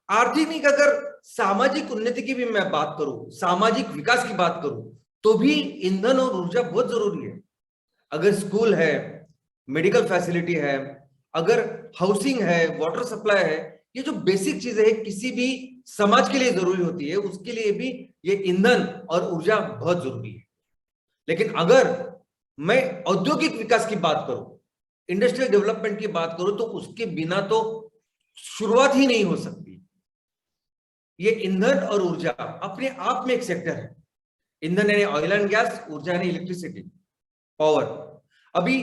आर्थिक, अगर सामाजिक उन्नति की भी मैं बात करूं, सामाजिक विकास की बात करूं, तो भी ईंधन और ऊर्जा बहुत जरूरी है। अगर स्कूल है, मेडिकल फैसिलिटी है, अगर हाउसिंग है, वाटर सप्लाई है, ये जो बेसिक चीजें हैं किसी भी समाज के लिए जरूरी होती है, उसके लिए भी ये ईंधन और ऊर्जा बहुत जरूरी है। लेकिन अगर मैं औद्योगिक विकास की बात करूं, इंडस्ट्रियल डेवलपमेंट की बात करूं, तो उसके बिना तो शुरुआत ही नहीं हो सकती। ये ईंधन और ऊर्जा अपने आप में एक सेक्टर है। ईंधन यानी ऑयल एंड गैस, ऊर्जा यानी इलेक्ट्रिसिटी, पावर। अभी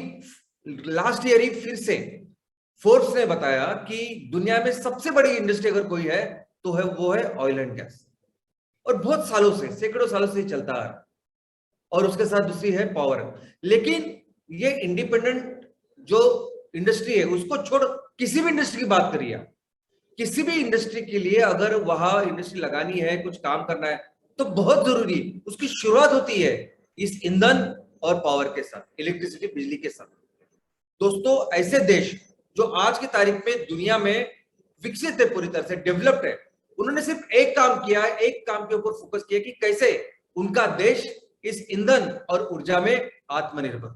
लास्ट ईयर ही फिर से फोर्ब्स ने बताया कि दुनिया में सबसे बड़ी इंडस्ट्री अगर कोई है तो है वो है ऑयल एंड गैस। और बहुत सालों से, सैकड़ों सालों से चलता आ रहा है। और उसके साथ दूसरी है पावर। लेकिन ये इंडिपेंडेंट जो इंडस्ट्री है उसको छोड़ किसी भी इंडस्ट्री की बात करिए, किसी भी इंडस्ट्री के लिए अगर वहां इंडस्ट्री लगानी है, कुछ काम करना है, तो बहुत जरूरी उसकी शुरुआत होती है इस ईंधन और पावर के साथ, इलेक्ट्रिसिटी, बिजली के साथ। दोस्तों, ऐसे देश जो आज की तारीख में दुनिया में विकसित है, पूरी तरह से डेवलप्ड है, उन्होंने सिर्फ एक काम किया है, एक काम के ऊपर फोकस किया कि कैसे उनका देश इस ईंधन और ऊर्जा में आत्मनिर्भर।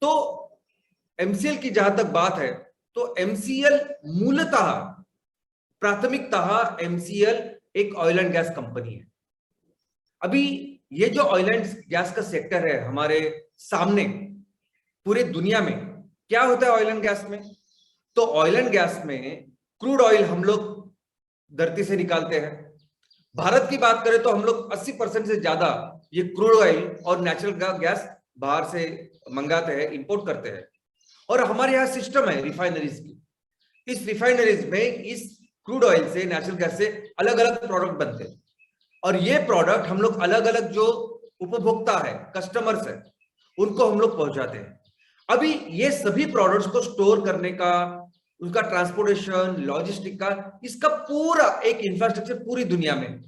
तो एमसीएल की जहां तक बात है, तो एमसीएल मूलतः, प्राथमिकतः एमसीएल एक ऑयल एंड गैस कंपनी है। अभी ये जो ऑयल एंड गैस का सेक्टर है हमारे सामने पूरी दुनिया में, क्या होता है ऑयल एंड गैस में? तो ऑयल एंड गैस में क्रूड ऑयल हम लोग धरती से निकालते हैं। भारत की बात करें तो हम लोग 80% से ज्यादा ये क्रूड ऑयल और नेचुरल गैस बाहर से मंगाते हैं, इंपोर्ट करते हैं। और हमारे यहाँ सिस्टम है रिफाइनरीज की। इस रिफाइनरीज में इस क्रूड ऑयल से, नेचुरल गैस से अलग अलग प्रोडक्ट बनते हैं। और ये प्रोडक्ट हम लोग अलग अलग जो उपभोक्ता है, कस्टमर्स है, उनको हम लोग पहुंचाते हैं। अभी ये सभी प्रोडक्ट्स को स्टोर करने का, उनका ट्रांसपोर्टेशन, लॉजिस्टिक का, इसका पूरा एक इंफ्रास्ट्रक्चर पूरी दुनिया में,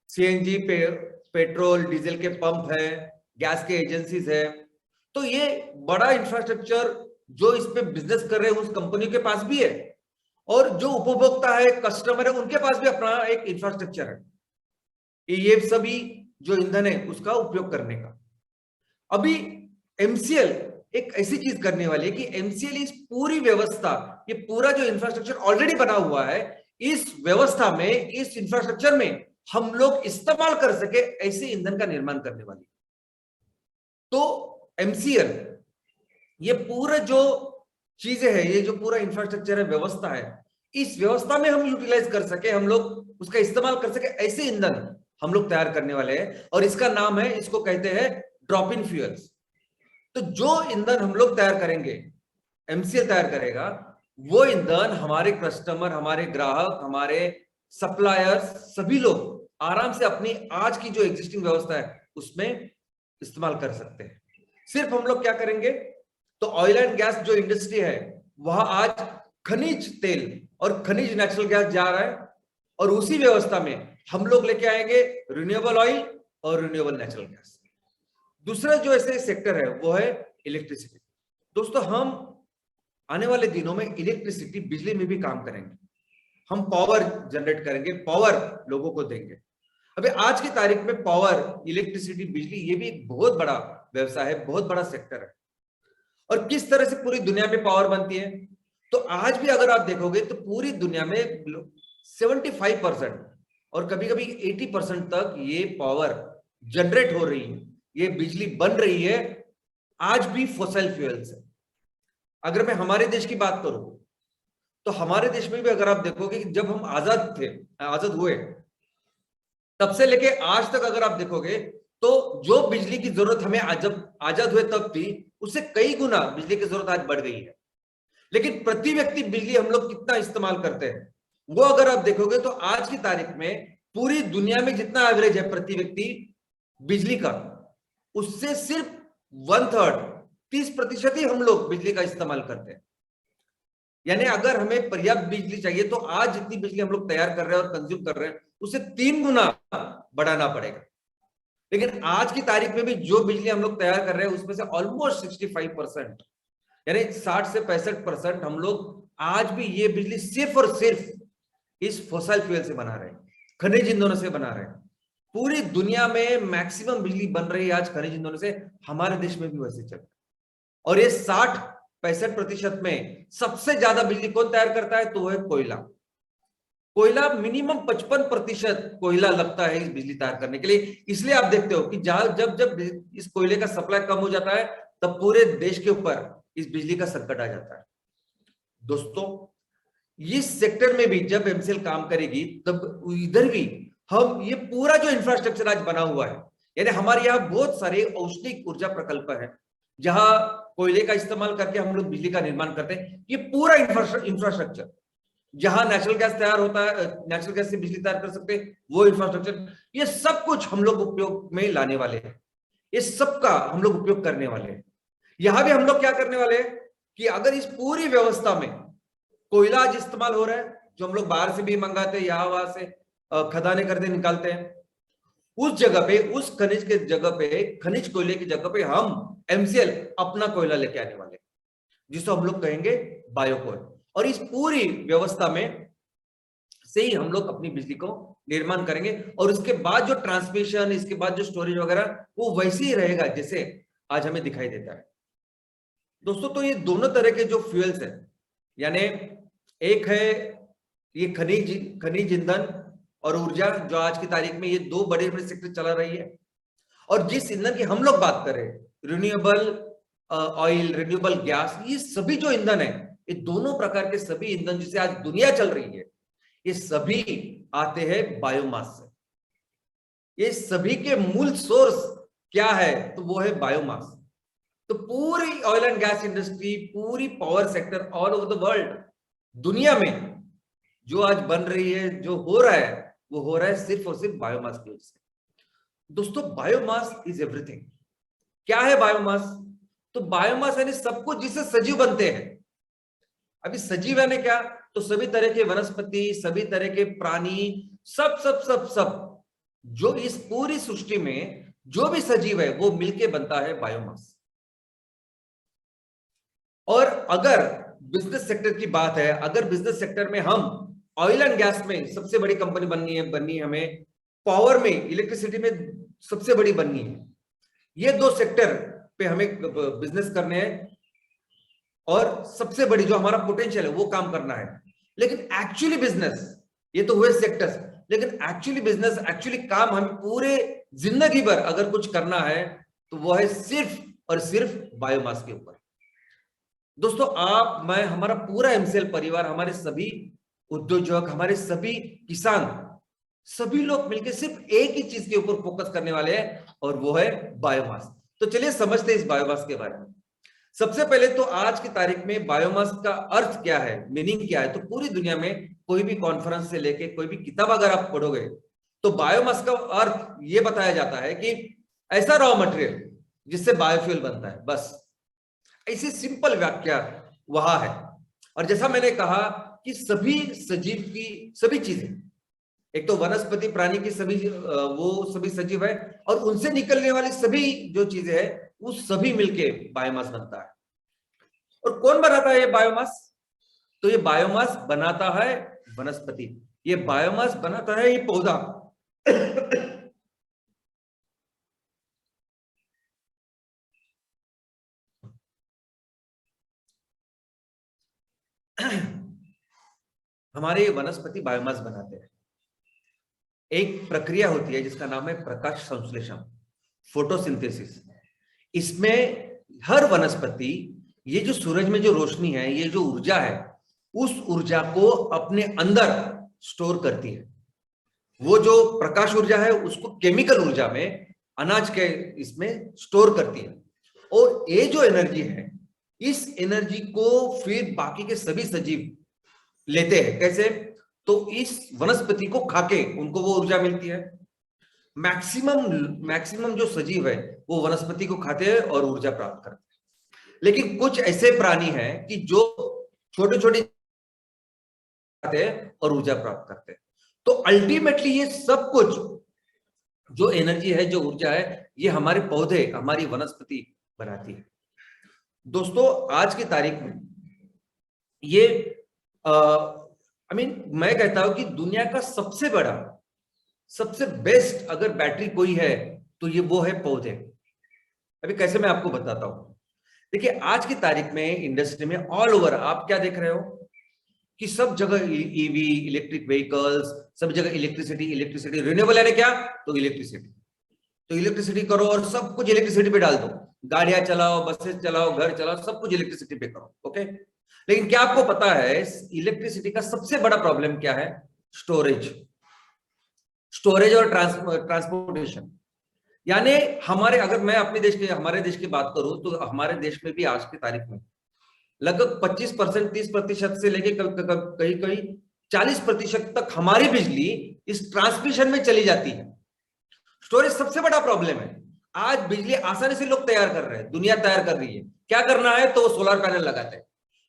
सीएनजी पेट्रोल डीजल के पंप है, गैस के एजेंसीज है। तो ये बड़ा इंफ्रास्ट्रक्चर जो इस पे बिजनेस कर रहे हैं उस कंपनी के पास भी है, और जो उपभोक्ता है, कस्टमर है, उनके पास भी अपना एक इंफ्रास्ट्रक्चर है ये सभी जो ईंधन है उसका उपयोग करने का। अभी एमसीएल एक ऐसी चीज करने वाली है कि एमसीएल इस पूरी व्यवस्था, ये पूरा जो इंफ्रास्ट्रक्चर ऑलरेडी बना हुआ है, इस व्यवस्था में, इस इंफ्रास्ट्रक्चर में हम लोग इस्तेमाल कर सके ऐसे ईंधन का निर्माण करने वाली। तो एमसीएल ये पूरा जो चीजें है, ये जो पूरा इंफ्रास्ट्रक्चर है, व्यवस्था है, इस व्यवस्था में हम यूटिलाइज कर सके, हम लोग उसका इस्तेमाल कर सके, ऐसे ईंधन हम लोग तैयार करने वाले हैं। और इसका नाम है, इसको कहते हैं ड्रॉप इन फ्यूल्स। तो जो ईंधन हम लोग तैयार करेंगे, एमसीएल तैयार करेगा, वो ईंधन हमारे कस्टमर, हमारे ग्राहक, हमारे सप्लायर्स, सभी लोग आराम से अपनी आज की जो एग्जिस्टिंग व्यवस्था है उसमें इस्तेमाल कर सकते हैं। सिर्फ हम लोग क्या करेंगे, तो ऑयल एंड गैस जो इंडस्ट्री है वहां आज खनिज तेल और खनिज नेचुरल गैस जा रहा है, और उसी व्यवस्था में हम लोग लेके आएंगे रिन्यूएबल ऑयल और रिन्यूएबल नेचुरल गैस। दूसरा जो ऐसे सेक्टर है वो है इलेक्ट्रिसिटी। दोस्तों, हम आने वाले दिनों में इलेक्ट्रिसिटी, बिजली में भी काम करेंगे। हम पावर जनरेट करेंगे, पावर लोगों को देंगे। अभी आज की तारीख में पावर, इलेक्ट्रिसिटी, बिजली, ये भी एक बहुत बड़ा व्यवसाय है, बहुत बड़ा सेक्टर है। और किस तरह से पूरी दुनिया में पावर बनती है, तो आज भी अगर आप देखोगे तो पूरी दुनिया में 75% और कभी कभी 80% तक ये पावर जनरेट हो रही है, ये बिजली बन रही है आज भी फॉसिल फ्यूल से। अगर मैं हमारे देश की बात करूं तो हमारे देश में भी अगर आप देखोगे कि जब हम आजाद हुए, तब से लेके आज तक अगर आप देखोगे तो जो बिजली की जरूरत हमें जब आजाद हुए तब थी, उससे कई गुना बिजली की जरूरत आज बढ़ गई है। लेकिन प्रति व्यक्ति बिजली हम लोग कितना इस्तेमाल करते हैं, वो अगर आप देखोगे तो आज की तारीख में पूरी दुनिया में जितना एवरेज है प्रति व्यक्ति बिजली का, उससे सिर्फ 1/3, 30% ही हम लोग बिजली का इस्तेमाल करते हैं। यानी अगर हमें पर्याप्त बिजली चाहिए तो आज जितनी बिजली हम लोग तैयार कर रहे हैं और कंज्यूम कर रहे हैं, उसे 3 गुना बढ़ाना पड़ेगा। लेकिन आज की तारीख में भी जो बिजली हम लोग तैयार कर रहे हैं उसमें से ऑलमोस्ट 65%, यानी 60 से 65% हम लोग आज भी ये बिजली सिर्फ और सिर्फ इस फॉसिल फ्यूल से बना रहे हैं, खनिज ईंधनों से बना रहे हैं। पूरी दुनिया में मैक्सिमम बिजली बन रही है आज खनिज ईंधनों से, हमारे देश में भी वैसे चल रहा है। और ये 60-65% में सबसे ज्यादा बिजली कौन तैयार करता है? तो वो है कोयला। कोयला मिनिमम 55% कोयला लगता है इस बिजली तैयार करने के लिए। इसलिए आप देखते हो कि जब जब इस कोयले का सप्लाई कम हो जाता है, तब पूरे देश के ऊपर इस बिजली का संकट आ जाता है। दोस्तों, इस सेक्टर में भी जब एमसीएल काम करेगी, तब इधर भी हम ये पूरा जो इंफ्रास्ट्रक्चर आज बना हुआ है, यानी हमारे यहाँ बहुत सारे औष्णिक ऊर्जा प्रकल्प है जहां कोयले का इस्तेमाल करके हम लोग बिजली का निर्माण करते हैं। ये पूरा इंफ्रास्ट्रक्चर जहां नेचुरल गैस तैयार होता है, नेचुरल गैस से बिजली तैयार कर सकते हैं, वो इंफ्रास्ट्रक्चर, ये सब कुछ हम लोग उपयोग में लाने वाले हैं। ये सब का हम लोग उपयोग करने वाले हैं। यहां भी हम लोग क्या करने वाले हैं कि अगर इस पूरी व्यवस्था में कोयला आज इस्तेमाल हो रहा है, जो हम लोग बाहर से भी मंगाते हैं, यहाँ वहां से खदानें करते निकालते हैं, उस जगह पे, उस खनिज के जगह पे, खनिज कोयले की जगह पे हम एमसीएल अपना कोयला लेके आने वाले, जिसको हम लोग कहेंगे बायोकोल। और इस पूरी व्यवस्था में से ही हम लोग अपनी बिजली को निर्माण करेंगे। और उसके बाद जो ट्रांसमिशन, इसके बाद जो स्टोरेज वगैरह, वो वैसे ही रहेगा जैसे आज हमें दिखाई देता है। दोस्तों, तो ये दोनों तरह के जो फ्यूल्स है, यानी एक है ये खनिज ईंधन और ऊर्जा, जो आज की तारीख में ये दो बड़े बड़े सेक्टर चला रही है। और जिस ईंधन की हम लोग बात करें, रिन्यूएबल ऑयल, रिन्यूएबल गैस, ये सभी जो ईंधन है, ये दोनों प्रकार के सभी ईंधन जिसे आज दुनिया चल रही है, ये सभी आते हैं बायोमास से। ये सभी के मूल सोर्स क्या है? तो वो है बायोमास। तो पूरी ऑयल एंड गैस इंडस्ट्री, पूरी power sector all over the world, दुनिया में जो आज बन रही है, जो हो रहा है, वो हो रहा है सिर्फ और सिर्फ बायोमास की वजह से। दोस्तों, बायोमास इज एवरीथिंग। क्या है बायोमास? तो बायोमास यानी सब कुछ जिससे सजीव बनते हैं। अभी सजीव यानी क्या? तो सभी तरह के वनस्पति, सभी तरह के प्राणी, सब सब सब सब जो इस पूरी सृष्टि में जो भी सजीव है, वो मिलके बनता है बायोमास। और अगर बिजनेस सेक्टर की बात है, अगर बिजनेस सेक्टर में हम ऑयल एंड गैस में सबसे बड़ी कंपनी बननी है हमें, पावर में, इलेक्ट्रिसिटी में सबसे बड़ी बननी है, ये दो सेक्टर पे हमें बिजनेस करने हैं और सबसे बड़ी जो हमारा पोटेंशियल है वो काम करना है। लेकिन एक्चुअली बिजनेस, ये तो हुए सेक्टर्स, लेकिन एक्चुअली बिजनेस, एक्चुअली काम हमें पूरे जिंदगी भर अगर कुछ करना है, तो वो है सिर्फ और सिर्फ बायोमास के ऊपर। दोस्तों, आप, मैं, हमारा पूरा एमसीएल परिवार, हमारे सभी उद्योजक, हमारे सभी किसान, सभी लोग मिलकर सिर्फ एक ही चीज के ऊपर फोकस करने वाले हैं, और वो है बायोमास। तो चलिए समझते हैं इस बायोमास के बारे में। सबसे पहले तो आज की तारीख में बायोमास का अर्थ क्या है, मीनिंग क्या है? तो पूरी दुनिया में कोई भी कॉन्फ्रेंस से लेके कोई भी किताब अगर आप पढ़ोगे, तो बायोमास का अर्थ ये बताया जाता है कि ऐसा रॉ मटेरियल जिससे बायोफ्यूल बनता है, बस ऐसी सिंपल व्याख्या वहां है। और जैसा मैंने कहा कि सभी सजीव की सभी चीजें, एक तो वनस्पति प्राणी की सभी वो सभी सजीव है, और उनसे निकलने वाली सभी जो चीजें है, वो सभी मिलके बायोमास बनता है। और कौन बनाता है ये बायोमास? तो ये बायोमास बनाता है वनस्पति, ये बायोमास बनाता है ये पौधा। हमारे वनस्पति बायोमास बनाते हैं। एक प्रक्रिया होती है जिसका नाम है प्रकाश संश्लेषण, फोटोसिंथेसिस। इसमें हर वनस्पति, ये जो सूरज में जो रोशनी है, ये जो ऊर्जा है, उस ऊर्जा को अपने अंदर स्टोर करती है। वो जो प्रकाश ऊर्जा है उसको केमिकल ऊर्जा में, अनाज के इसमें स्टोर करती है। और ये जो एनर्जी है, इस एनर्जी को फिर बाकी के सभी सजीव लेते हैं। कैसे? तो इस वनस्पति को खाके उनको वो ऊर्जा मिलती है। मैक्सिमम जो सजीव है वो वनस्पति को खाते हैं और ऊर्जा प्राप्त करते हैं। लेकिन कुछ ऐसे प्राणी हैं कि जो छोटे छोटे खाते हैं और ऊर्जा प्राप्त करते हैं। तो अल्टीमेटली ये सब कुछ जो एनर्जी है, जो ऊर्जा है, ये हमारे पौधे, हमारी वनस्पति बनाती है। दोस्तों, आज की तारीख में ये मैं कहता हूं कि दुनिया का सबसे बड़ा, सबसे बेस्ट अगर बैटरी कोई है तो ये वो है पौधे। अभी कैसे मैं आपको बताता हूं। देखिए आज की तारीख में इंडस्ट्री में ऑल ओवर आप क्या देख रहे हो कि सब जगह ईवी, इलेक्ट्रिक व्हीकल्स, सब जगह इलेक्ट्रिसिटी इलेक्ट्रिसिटी। रिन्यूएबल है क्या, तो इलेक्ट्रिसिटी, तो इलेक्ट्रिसिटी करो और सब कुछ इलेक्ट्रिसिटी पे डाल दो। गाड़ियां चलाओ, बसेस चलाओ, घर चलाओ, सब कुछ इलेक्ट्रिसिटी पे करो। ओके, लेकिन क्या आपको पता है इलेक्ट्रिसिटी का सबसे बड़ा प्रॉब्लम क्या है? स्टोरेज। स्टोरेज और ट्रांसपोर्टेशन। यानी हमारे, अगर मैं अपने देश के, हमारे देश की बात करूं तो हमारे देश में भी आज की तारीख में लगभग 25%, 30% से लेके कहीं कहीं 40% तक हमारी बिजली इस ट्रांसमिशन में चली जाती है। स्टोरेज सबसे बड़ा प्रॉब्लम है। आज बिजली आसानी से लोग तैयार कर रहे हैं, दुनिया तैयार कर रही है। क्या करना है तो सोलर पैनल लगाते हैं,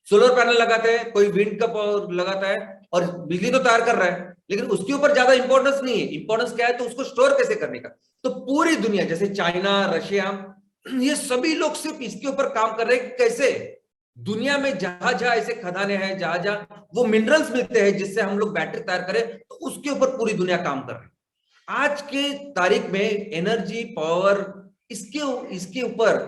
सोलर पैनल लगाते हैं, कोई विंड का लगाता है और बिजली तो तैयार कर रहा है, लेकिन उसके ऊपर ज्यादा इंपॉर्टेंस नहीं है। इंपॉर्टेंस क्या है तो उसको स्टोर कैसे करने का। तो पूरी दुनिया जैसे चाइना, रशिया, ये सभी लोग सिर्फ इसके ऊपर काम कर रहे हैं। कैसे दुनिया में जहां जहां ऐसे खदानें हैं, जहां जहां वो मिनरल्स मिलते हैं जिससे हम लोग बैटरी तैयार करें, तो उसके ऊपर पूरी दुनिया काम कर रही है। आज के तारीख में एनर्जी पावर, इसके इसके ऊपर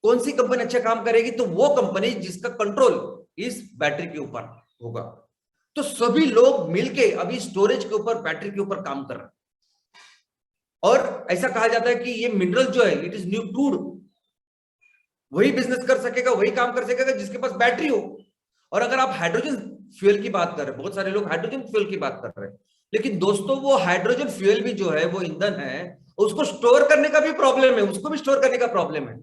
कौन सी कंपनी अच्छा काम करेगी, तो वो कंपनी जिसका कंट्रोल इस बैटरी के ऊपर होगा। तो सभी लोग मिलके अभी स्टोरेज के ऊपर, बैटरी के ऊपर काम कर रहे हैं। और ऐसा कहा जाता है कि ये मिनरल जो है इट इज न्यूट्रूड, वही बिजनेस कर सकेगा, वही काम कर सकेगा जिसके पास बैटरी हो। और अगर आप हाइड्रोजन फ्यूल की बात कर रहे हैं, बहुत सारे लोग हाइड्रोजन फ्यूल की बात कर रहे हैं, लेकिन दोस्तों वो हाइड्रोजन फ्यूल भी जो है वो ईंधन है, उसको स्टोर करने का भी प्रॉब्लम है, उसको भी स्टोर करने का प्रॉब्लम है।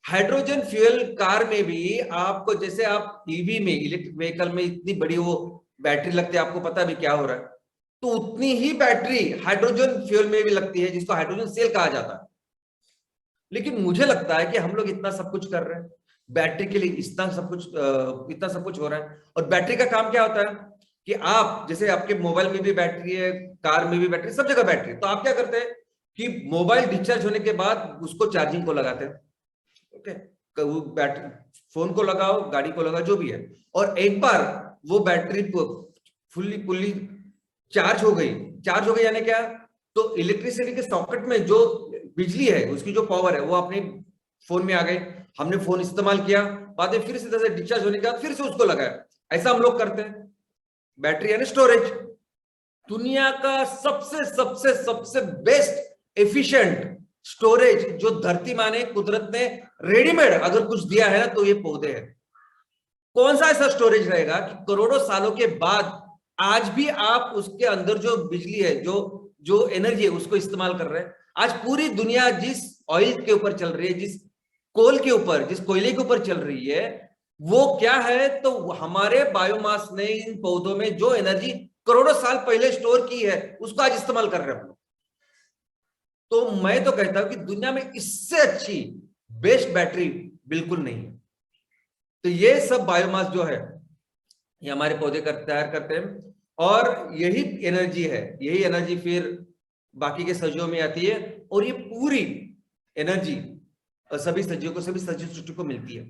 हाइड्रोजन फ्यूल कार में भी आपको, जैसे आप ईवी में, इलेक्ट्रिक व्हीकल में इतनी बड़ी वो बैटरी लगती है, आपको पता भी क्या हो रहा है, तो उतनी ही बैटरी हाइड्रोजन फ्यूल में भी लगती है जिसको हाइड्रोजन सेल कहा जाता है। लेकिन मुझे लगता है कि हम लोग इतना सब कुछ कर रहे हैं बैटरी के लिए, इतना सब कुछ हो रहा है। और बैटरी का काम क्या होता है कि आप, जैसे आपके मोबाइल में भी बैटरी है, कार में भी बैटरी, सब जगह बैटरी, तो आप क्या करते हैं कि मोबाइल डिस्चार्ज होने के बाद उसको चार्जिंग को लगाते हैं। ओके, वो बैटरी, फोन को लगाओ, गाड़ी को लगाओ, जो भी है, और एक बार वो बैटरी फुल्ली फुल्ली चार्ज हो गई। चार्ज हो गई यानी क्या, तो इलेक्ट्रिसिटी के सॉकेट में जो बिजली है, उसकी जो पावर है वो अपने फोन में आ गई, हमने फोन इस्तेमाल किया, बाद में फिर से डिस्चार्ज होने के बाद फिर से उसको लगाया। ऐसा हम लोग करते हैं। बैटरी यानी स्टोरेज। दुनिया का सबसे सबसे सबसे बेस्ट एफिशिएंट स्टोरेज जो धरती माँ ने, कुदरत ने रेडीमेड अगर कुछ दिया है ना, तो ये पौधे हैं। कौन सा ऐसा स्टोरेज रहेगा कि करोड़ों सालों के बाद आज भी आप उसके अंदर जो बिजली है, जो जो एनर्जी है, उसको इस्तेमाल कर रहे हैं। आज पूरी दुनिया जिस ऑयल के ऊपर चल रही है, जिस कोल के ऊपर, जिस कोयले के ऊपर चल रही है, वो क्या है, तो हमारे बायोमास ने इन पौधों में जो एनर्जी करोड़ों साल पहले स्टोर की है, उसको आज इस्तेमाल कर रहे हैं हम लोग। तो मैं तो कहता हूं कि दुनिया में इससे अच्छी बेस्ट बैटरी बिल्कुल नहीं है। तो ये सब बायोमास जो है, ये हमारे पौधे तैयार करते हैं, और यही एनर्जी है, यही एनर्जी फिर बाकी के सजीवों में आती है, और ये पूरी एनर्जी सभी सजीवों को, सभी सजीव सृष्टि को मिलती है।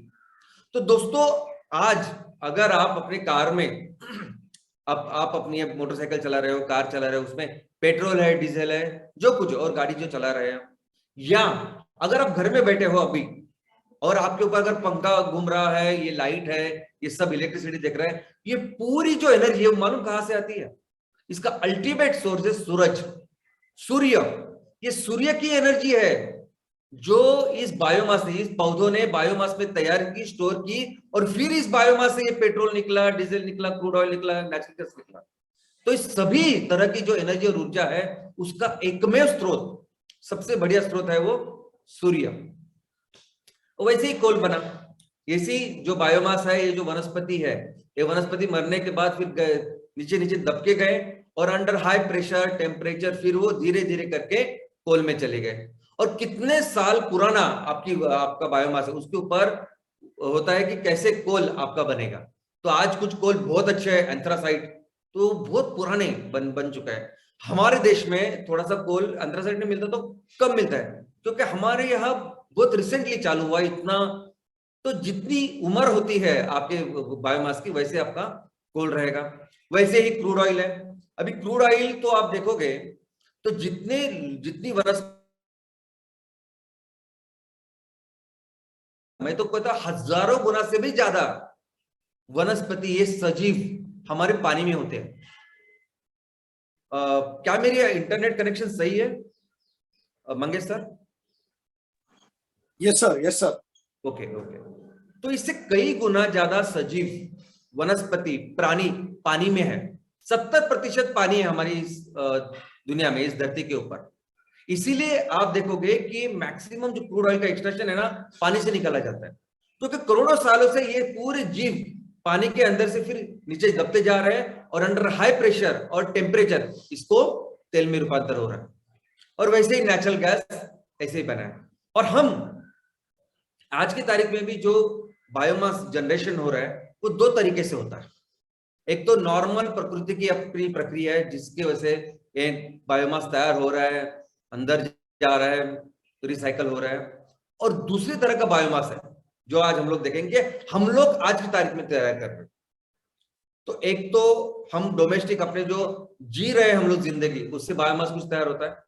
तो दोस्तों आज अगर आप अपने कार में, आप अपनी मोटरसाइकिल चला रहे हो, कार चला रहे हो, उसमें पेट्रोल है, डीजल है, जो कुछ, और गाड़ी जो चला रहे हो, या अगर आप घर में बैठे हो अभी और आपके ऊपर अगर पंखा घूम रहा है, ये लाइट है, ये सब इलेक्ट्रिसिटी देख रहे हैं, ये पूरी जो एनर्जी है मालूम कहां से आती है? इसका अल्टीमेट सोर्स है सूरज, सूर्य। ये सूर्य की एनर्जी है जो इस बायोमास ने, इस पौधों ने बायोमास में तैयार की, स्टोर की, और फिर इस बायोमास से ये पेट्रोल निकला, डीजल निकला, क्रूड ऑयल निकला, नेचुरल गैस निकला। तो इस सभी तरह की जो एनर्जी और ऊर्जा है, उसका एकमेव स्रोत, सबसे बढ़िया स्रोत है वो सूर्य। वैसे ही कोल बना, ऐसी जो बायोमास है, ये जो वनस्पति है, ये वनस्पति मरने के बाद फिर नीचे नीचे दबके गए, और अंडर हाई प्रेशर टेम्परेचर फिर वो धीरे धीरे करके कोल में चले गए। और कितने साल पुराना आपका बायोमास है, उसके ऊपर होता है कि कैसे कोल आपका बनेगा। तो आज कुछ कोल बहुत अच्छे है, एंथ्रासाइट, तो बहुत पुराने बन चुका है। हमारे देश में थोड़ा सा कोल एंथ्रासाइट नहीं मिलता, तो कम मिलता है, क्योंकि हमारे यहाँ बहुत रिसेंटली चालू हुआ इतना। तो जितनी उम्र होती है आपके बायोमास की, वैसे आपका कोल रहेगा। वैसे ही क्रूड ऑयल है। अभी क्रूड ऑयल तो आप देखोगे तो जितनी वनस्पति, मैं तो कहता हजारों गुना से भी ज्यादा वनस्पति, ये सजीव हमारे पानी में होते हैं। क्या मेरी इंटरनेट कनेक्शन सही है Mangesh sir? Yes sir, yes sir. Okay okay. तो इससे कई गुना ज्यादा सजीव वनस्पति प्राणी पानी में है। 70% पानी है हमारी इस दुनिया में, इस धरती के ऊपर। इसीलिए आप देखोगे कि मैक्सिमम जो क्रूड ऑयल का एक्सट्रैक्शन है ना, पानी से निकाला जाता है। तो कि करोड़ों सालों से ये पूरे जीव पानी के अंदर से फिर नीचे दबते जा रहे हैं और अंडर हाई प्रेशर और टेम्परेचर इसको तेल में रूपांतर हो रहा है। और वैसे ही नेचुरल गैस ऐसे ही बना है। और हम आज की तारीख में भी जो बायोमास जनरेशन हो रहा है वो दो तरीके से होता है। एक तो नॉर्मल प्रकृति की अपनी प्रक्रिया है जिसकी वजह से ये बायोमास तैयार हो रहा है, अंदर जा रहा है, रिसाइकल हो रहा है। और दूसरी तरह का बायोमास है जो आज हम लोग देखेंगे, हम लोग आज की तारीख में तैयार कर रहे हैं। तो एक तो हम डोमेस्टिक अपने जो जी रहे हैं हम लोग जिंदगी, उससे बायोमास कुछ तैयार होता है।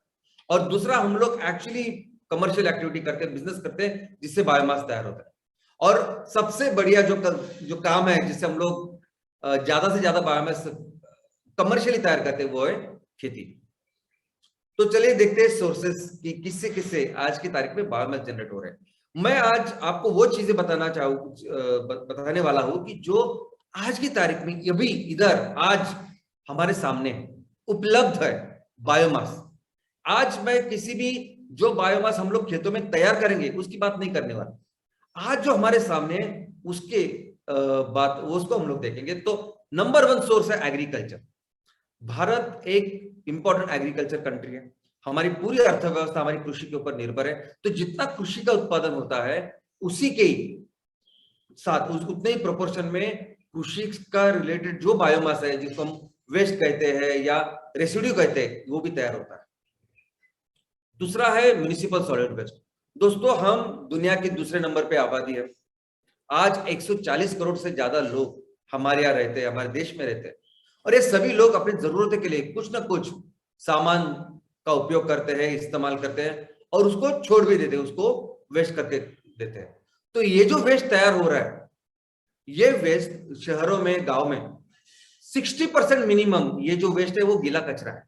और दूसरा हम लोग एक्चुअली कमर्शियल एक्टिविटी करते हैं, बिजनेस करते हैं, जिससे बायोमास तैयार होता है। और सबसे बढ़िया जो काम है जिससे हम लोग ज्यादा से ज्यादा बायोमास कमर्शियली तैयार करते हैं वो है खेती। तो चलिए देखते हैं सोर्सेस की किससे किससे आज की तारीख में बायोमास जनरेट हो रहे हैं। मैं आज आपको वो चीजें बताने वाला हूं कि जो आज की तारीख में अभी इधर आज हमारे सामने उपलब्ध है बायोमास। आज मैं किसी भी जो बायोमास हम लोग खेतों में तैयार करेंगे उसकी बात नहीं करने वाला। आज जो हमारे सामने उसके बात उसको हम लोग देखेंगे। तो नंबर 1 सोर्स है एग्रीकल्चर। भारत एक इंपॉर्टेंट एग्रीकल्चर कंट्री है। हमारी पूरी अर्थव्यवस्था हमारी कृषि के ऊपर निर्भर है। तो जितना कृषि का उत्पादन होता है उसी के साथ उतने ही प्रोपोर्शन में कृषि का रिलेटेड जो बायोमास है, जिसको हम वेस्ट कहते हैं या रेसिड्यू कहते हैं, वो भी तैयार होता है। दूसरा है म्युनिसिपल सॉलिड वेस्ट। दोस्तों, हम दुनिया के दूसरे नंबर पे आबादी है। आज 140 करोड़ से ज्यादा लोग हमारे यहाँ रहते हैं, हमारे देश में रहते हैं। और ये सभी लोग अपनी जरूरतों के लिए कुछ ना कुछ सामान का उपयोग करते हैं, इस्तेमाल करते हैं और उसको छोड़ भी देते हैं, उसको वेस्ट करके देते हैं। तो ये जो वेस्ट तैयार हो रहा है, ये वेस्ट शहरों में, गांव में 60% मिनिमम ये जो वेस्ट है वो गीला कचरा है।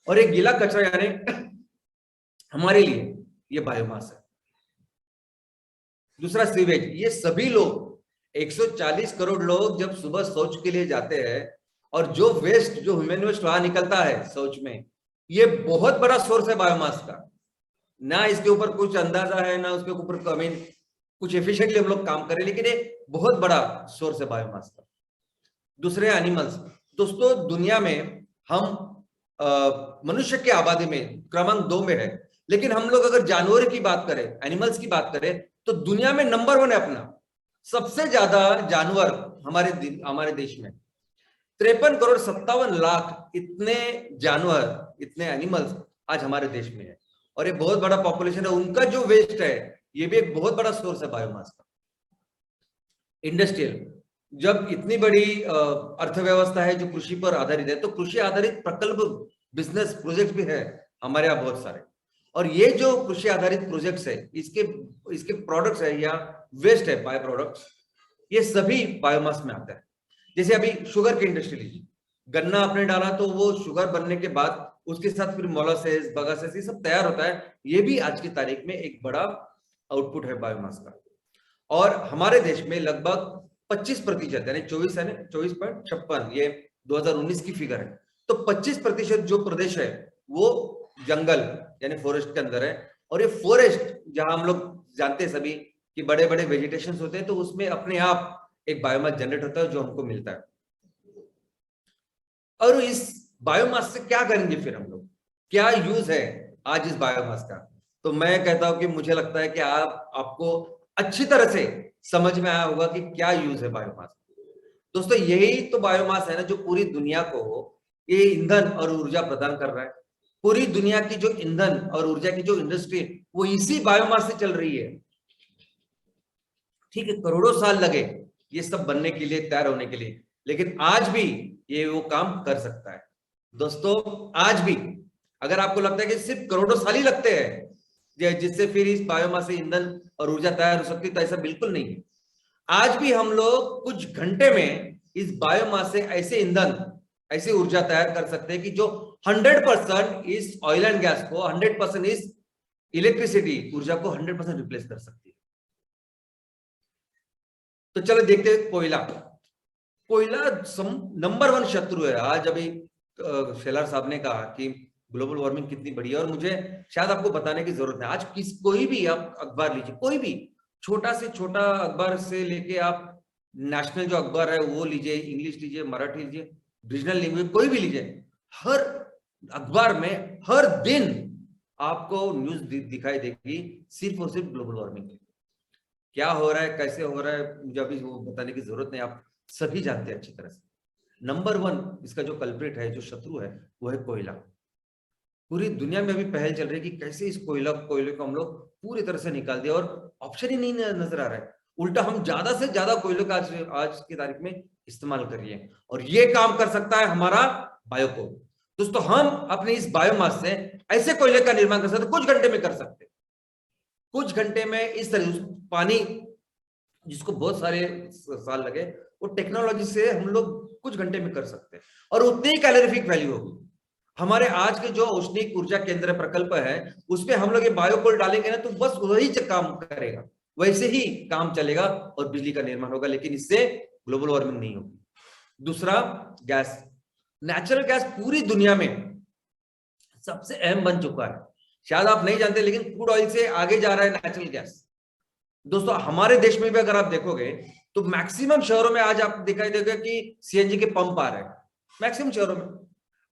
और ये गीला कचरा यानी हमारे लिए ये बायोमास है। दूसरा सीवेज। ये सभी लोग 140 करोड़ लोग जब सुबह शौच के लिए जाते हैं और जो वेस्ट, जो ह्यूमन वेस्ट वहां निकलता है शौच में, ये बहुत बड़ा सोर्स है बायोमास का। ना इसके ऊपर कुछ अंदाजा है, ना उसके ऊपर कुछ एफिशिएंटली हम लोग काम करें, लेकिन ये बहुत बड़ा सोर्स है बायोमास का। दूसरे एनिमल्स। दोस्तों, दुनिया में हम मनुष्य की आबादी में क्रमांक 2 में है, लेकिन हम लोग अगर जानवर की बात करें, एनिमल्स की बात करें, तो दुनिया में नंबर 1 है अपना। सबसे ज्यादा जानवर हमारे देश में 53 करोड़ 57 लाख इतने जानवर, इतने एनिमल्स आज हमारे देश में है। और ये बहुत बड़ा पॉपुलेशन है। उनका जो वेस्ट है ये भी एक बहुत बड़ा सोर्स है बायोमास का। इंडस्ट्रियल। जब इतनी बड़ी अर्थव्यवस्था है जो कृषि पर आधारित है, तो कृषि आधारित प्रकल्प, बिजनेस प्रोजेक्ट भी है हमारे यहाँ बहुत सारे। और ये जो कृषि आधारित प्रोजेक्ट्स है, इसके प्रोडक्ट्स है या वेस्ट है, बाय प्रोडक्ट्स, ये सभी बायोमास में आता है। जैसे अभी शुगर की इंडस्ट्री लीजिए, गन्ना आपने डाला तो वो शुगर बनने के बाद उसके साथ फिर मोलासेस, बगासेस, ये सब तैयार होता है। ये भी आज की तारीख में एक बड़ा आउटपुट है बायोमास का। और हमारे देश में लगभग 25% यानी 24.56, ये 2019 की फिगर है। तो 25% जो प्रदेश है वो जंगल यानी फॉरेस्ट के अंदर है। और ये फॉरेस्ट, जहां हम लोग जानते हैं सभी कि बड़े बड़े वेजिटेशन होते हैं, तो उसमें अपने आप एक बायोमास जनरेट होता है जो हमको मिलता है। और इस बायोमास से क्या करेंगे फिर हम लोग, क्या यूज है आज इस बायोमास का? तो मैं कहता हूं कि मुझे लगता है कि आपको अच्छी तरह से समझ में आया होगा कि क्या यूज है बायोमास। दोस्तों, यही तो बायोमास है ना जो पूरी दुनिया को ये ईंधन और ऊर्जा प्रदान कर रहा है। पूरी दुनिया की जो ईंधन और ऊर्जा की जो इंडस्ट्री वो इसी बायोमास से चल रही है। ठीक है, करोड़ों साल लगे ये सब बनने के लिए, तैयार होने के लिए, लेकिन आज भी ये वो काम कर सकता है। दोस्तों आज भी अगर आपको लगता है कि सिर्फ करोड़ों साल ही लगते हैं जिससे फिर इस बायोमास से ईंधन और ऊर्जा तैयार हो सकती है, तो ऐसा बिल्कुल नहीं है। आज भी हम लोग कुछ घंटे में इस बायोमास से ऐसे ईंधन, ऐसी ऊर्जा तैयार कर सकते हैं कि जो 100% इस ऑयल एंड गैस को, 100% इस इलेक्ट्रिसिटी ऊर्जा को 100% रिप्लेस कर सकती है। तो चलो देखते हैं कोयला। कोयला नंबर 1 शत्रु है। आज अभी शेलार साहब ने कहा कि ग्लोबल वार्मिंग कितनी बड़ी है, और मुझे शायद आपको बताने की जरूरत है। आज कोई भी आप अखबार लीजिए, कोई भी छोटा से छोटा अखबार से लेके आप नेशनल जो अखबार है वो लीजिए, इंग्लिश लीजिए, मराठी लीजिए, रीजनल लैंग्वेज कोई भी लीजिए, हर अखबार में हर दिन आपको न्यूज दिखाई देगी सिर्फ और सिर्फ ग्लोबल वार्मिंग की। क्या हो रहा है, कैसे हो रहा है, मुझे अभी वो बताने की जरूरत नहीं, आप सभी जानते हैं अच्छी तरह से। नंबर 1 इसका जो कल्प्रिट है, जो शत्रु है, वो है कोयला। पूरी दुनिया में अभी पहल चल रही है कि कैसे इस कोयले को हम लोग पूरी तरह से निकाल दिया, और ऑप्शन ही नहीं नजर आ रहा है। उल्टा हम ज्यादा से ज्यादा कोयले का आज की तारीख में इस्तेमाल कर रही है, और ये काम कर सकता है हमारा बायोकोल। दोस्तों हम अपने इस बायोमास से ऐसे कोयले का निर्माण कर सकते, कुछ घंटे में कर सकते, कुछ घंटे में इस तरह पानी जिसको बहुत सारे साल लगे, वो टेक्नोलॉजी से हम लोग कुछ घंटे में कर सकते हैं, और उतनी ही कैलोरीफिक वैल्यू होगी। हमारे आज के जो औष्णिक ऊर्जा केंद्र प्रकल्प है उसमें हम लोग ये बायोकोल डालेंगे ना, तो बस वही काम करेगा, वैसे ही काम चलेगा और बिजली का निर्माण होगा, लेकिन इससे ग्लोबल वार्मिंग नहीं होगी। दूसरा, गैस। नेचुरल गैस पूरी दुनिया में सबसे अहम बन चुका है। शायद आप नहीं जानते, लेकिन क्रूड ऑयल से आगे जा रहा है नेचुरल गैस। दोस्तों हमारे देश में भी अगर आप देखोगे तो मैक्सिमम शहरों में आज आप दिखाई देगा कि सीएनजी के पंप आ रहे हैं, मैक्सिमम शहरों में।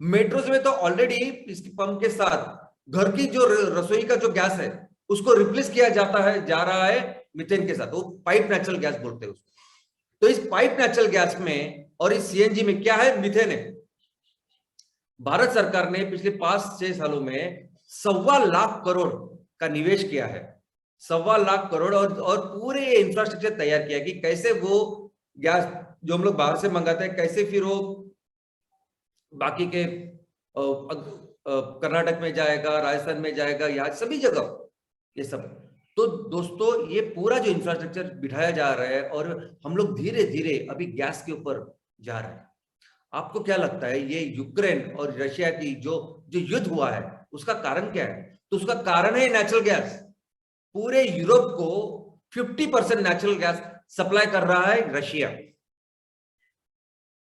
मेट्रोज में तो ऑलरेडी इसके पंप के साथ घर की जो रसोई का जो गैस है उसको रिप्लेस किया जा रहा है मीथेन के साथ, वो पाइप नेचुरल गैस बोलते हैं उसको। तो इस पाइप नेचुरल गैस में और इस सीएनजी में क्या है, मीथेन है। भारत सरकार ने पिछले 5-6 सालों में 1.25 लाख करोड़ का निवेश किया है, 1.25 लाख करोड़, और पूरे इंफ्रास्ट्रक्चर तैयार किया कि कैसे वो गैस जो हम लोग बाहर से मंगाते हैं, कैसे फिर वो बाकी के कर्नाटक में जाएगा, राजस्थान में जाएगा, या सभी जगह ये सब। तो दोस्तों ये पूरा जो इंफ्रास्ट्रक्चर बिठाया जा रहा है, और हम लोग धीरे धीरे अभी गैस के ऊपर जा रहे हैं। आपको क्या लगता है ये यूक्रेन और रशिया की जो युद्ध हुआ है उसका कारण क्या है? तो उसका कारण है नेचुरल गैस। पूरे यूरोप को 50% नेचुरल गैस सप्लाई कर रहा है रशिया।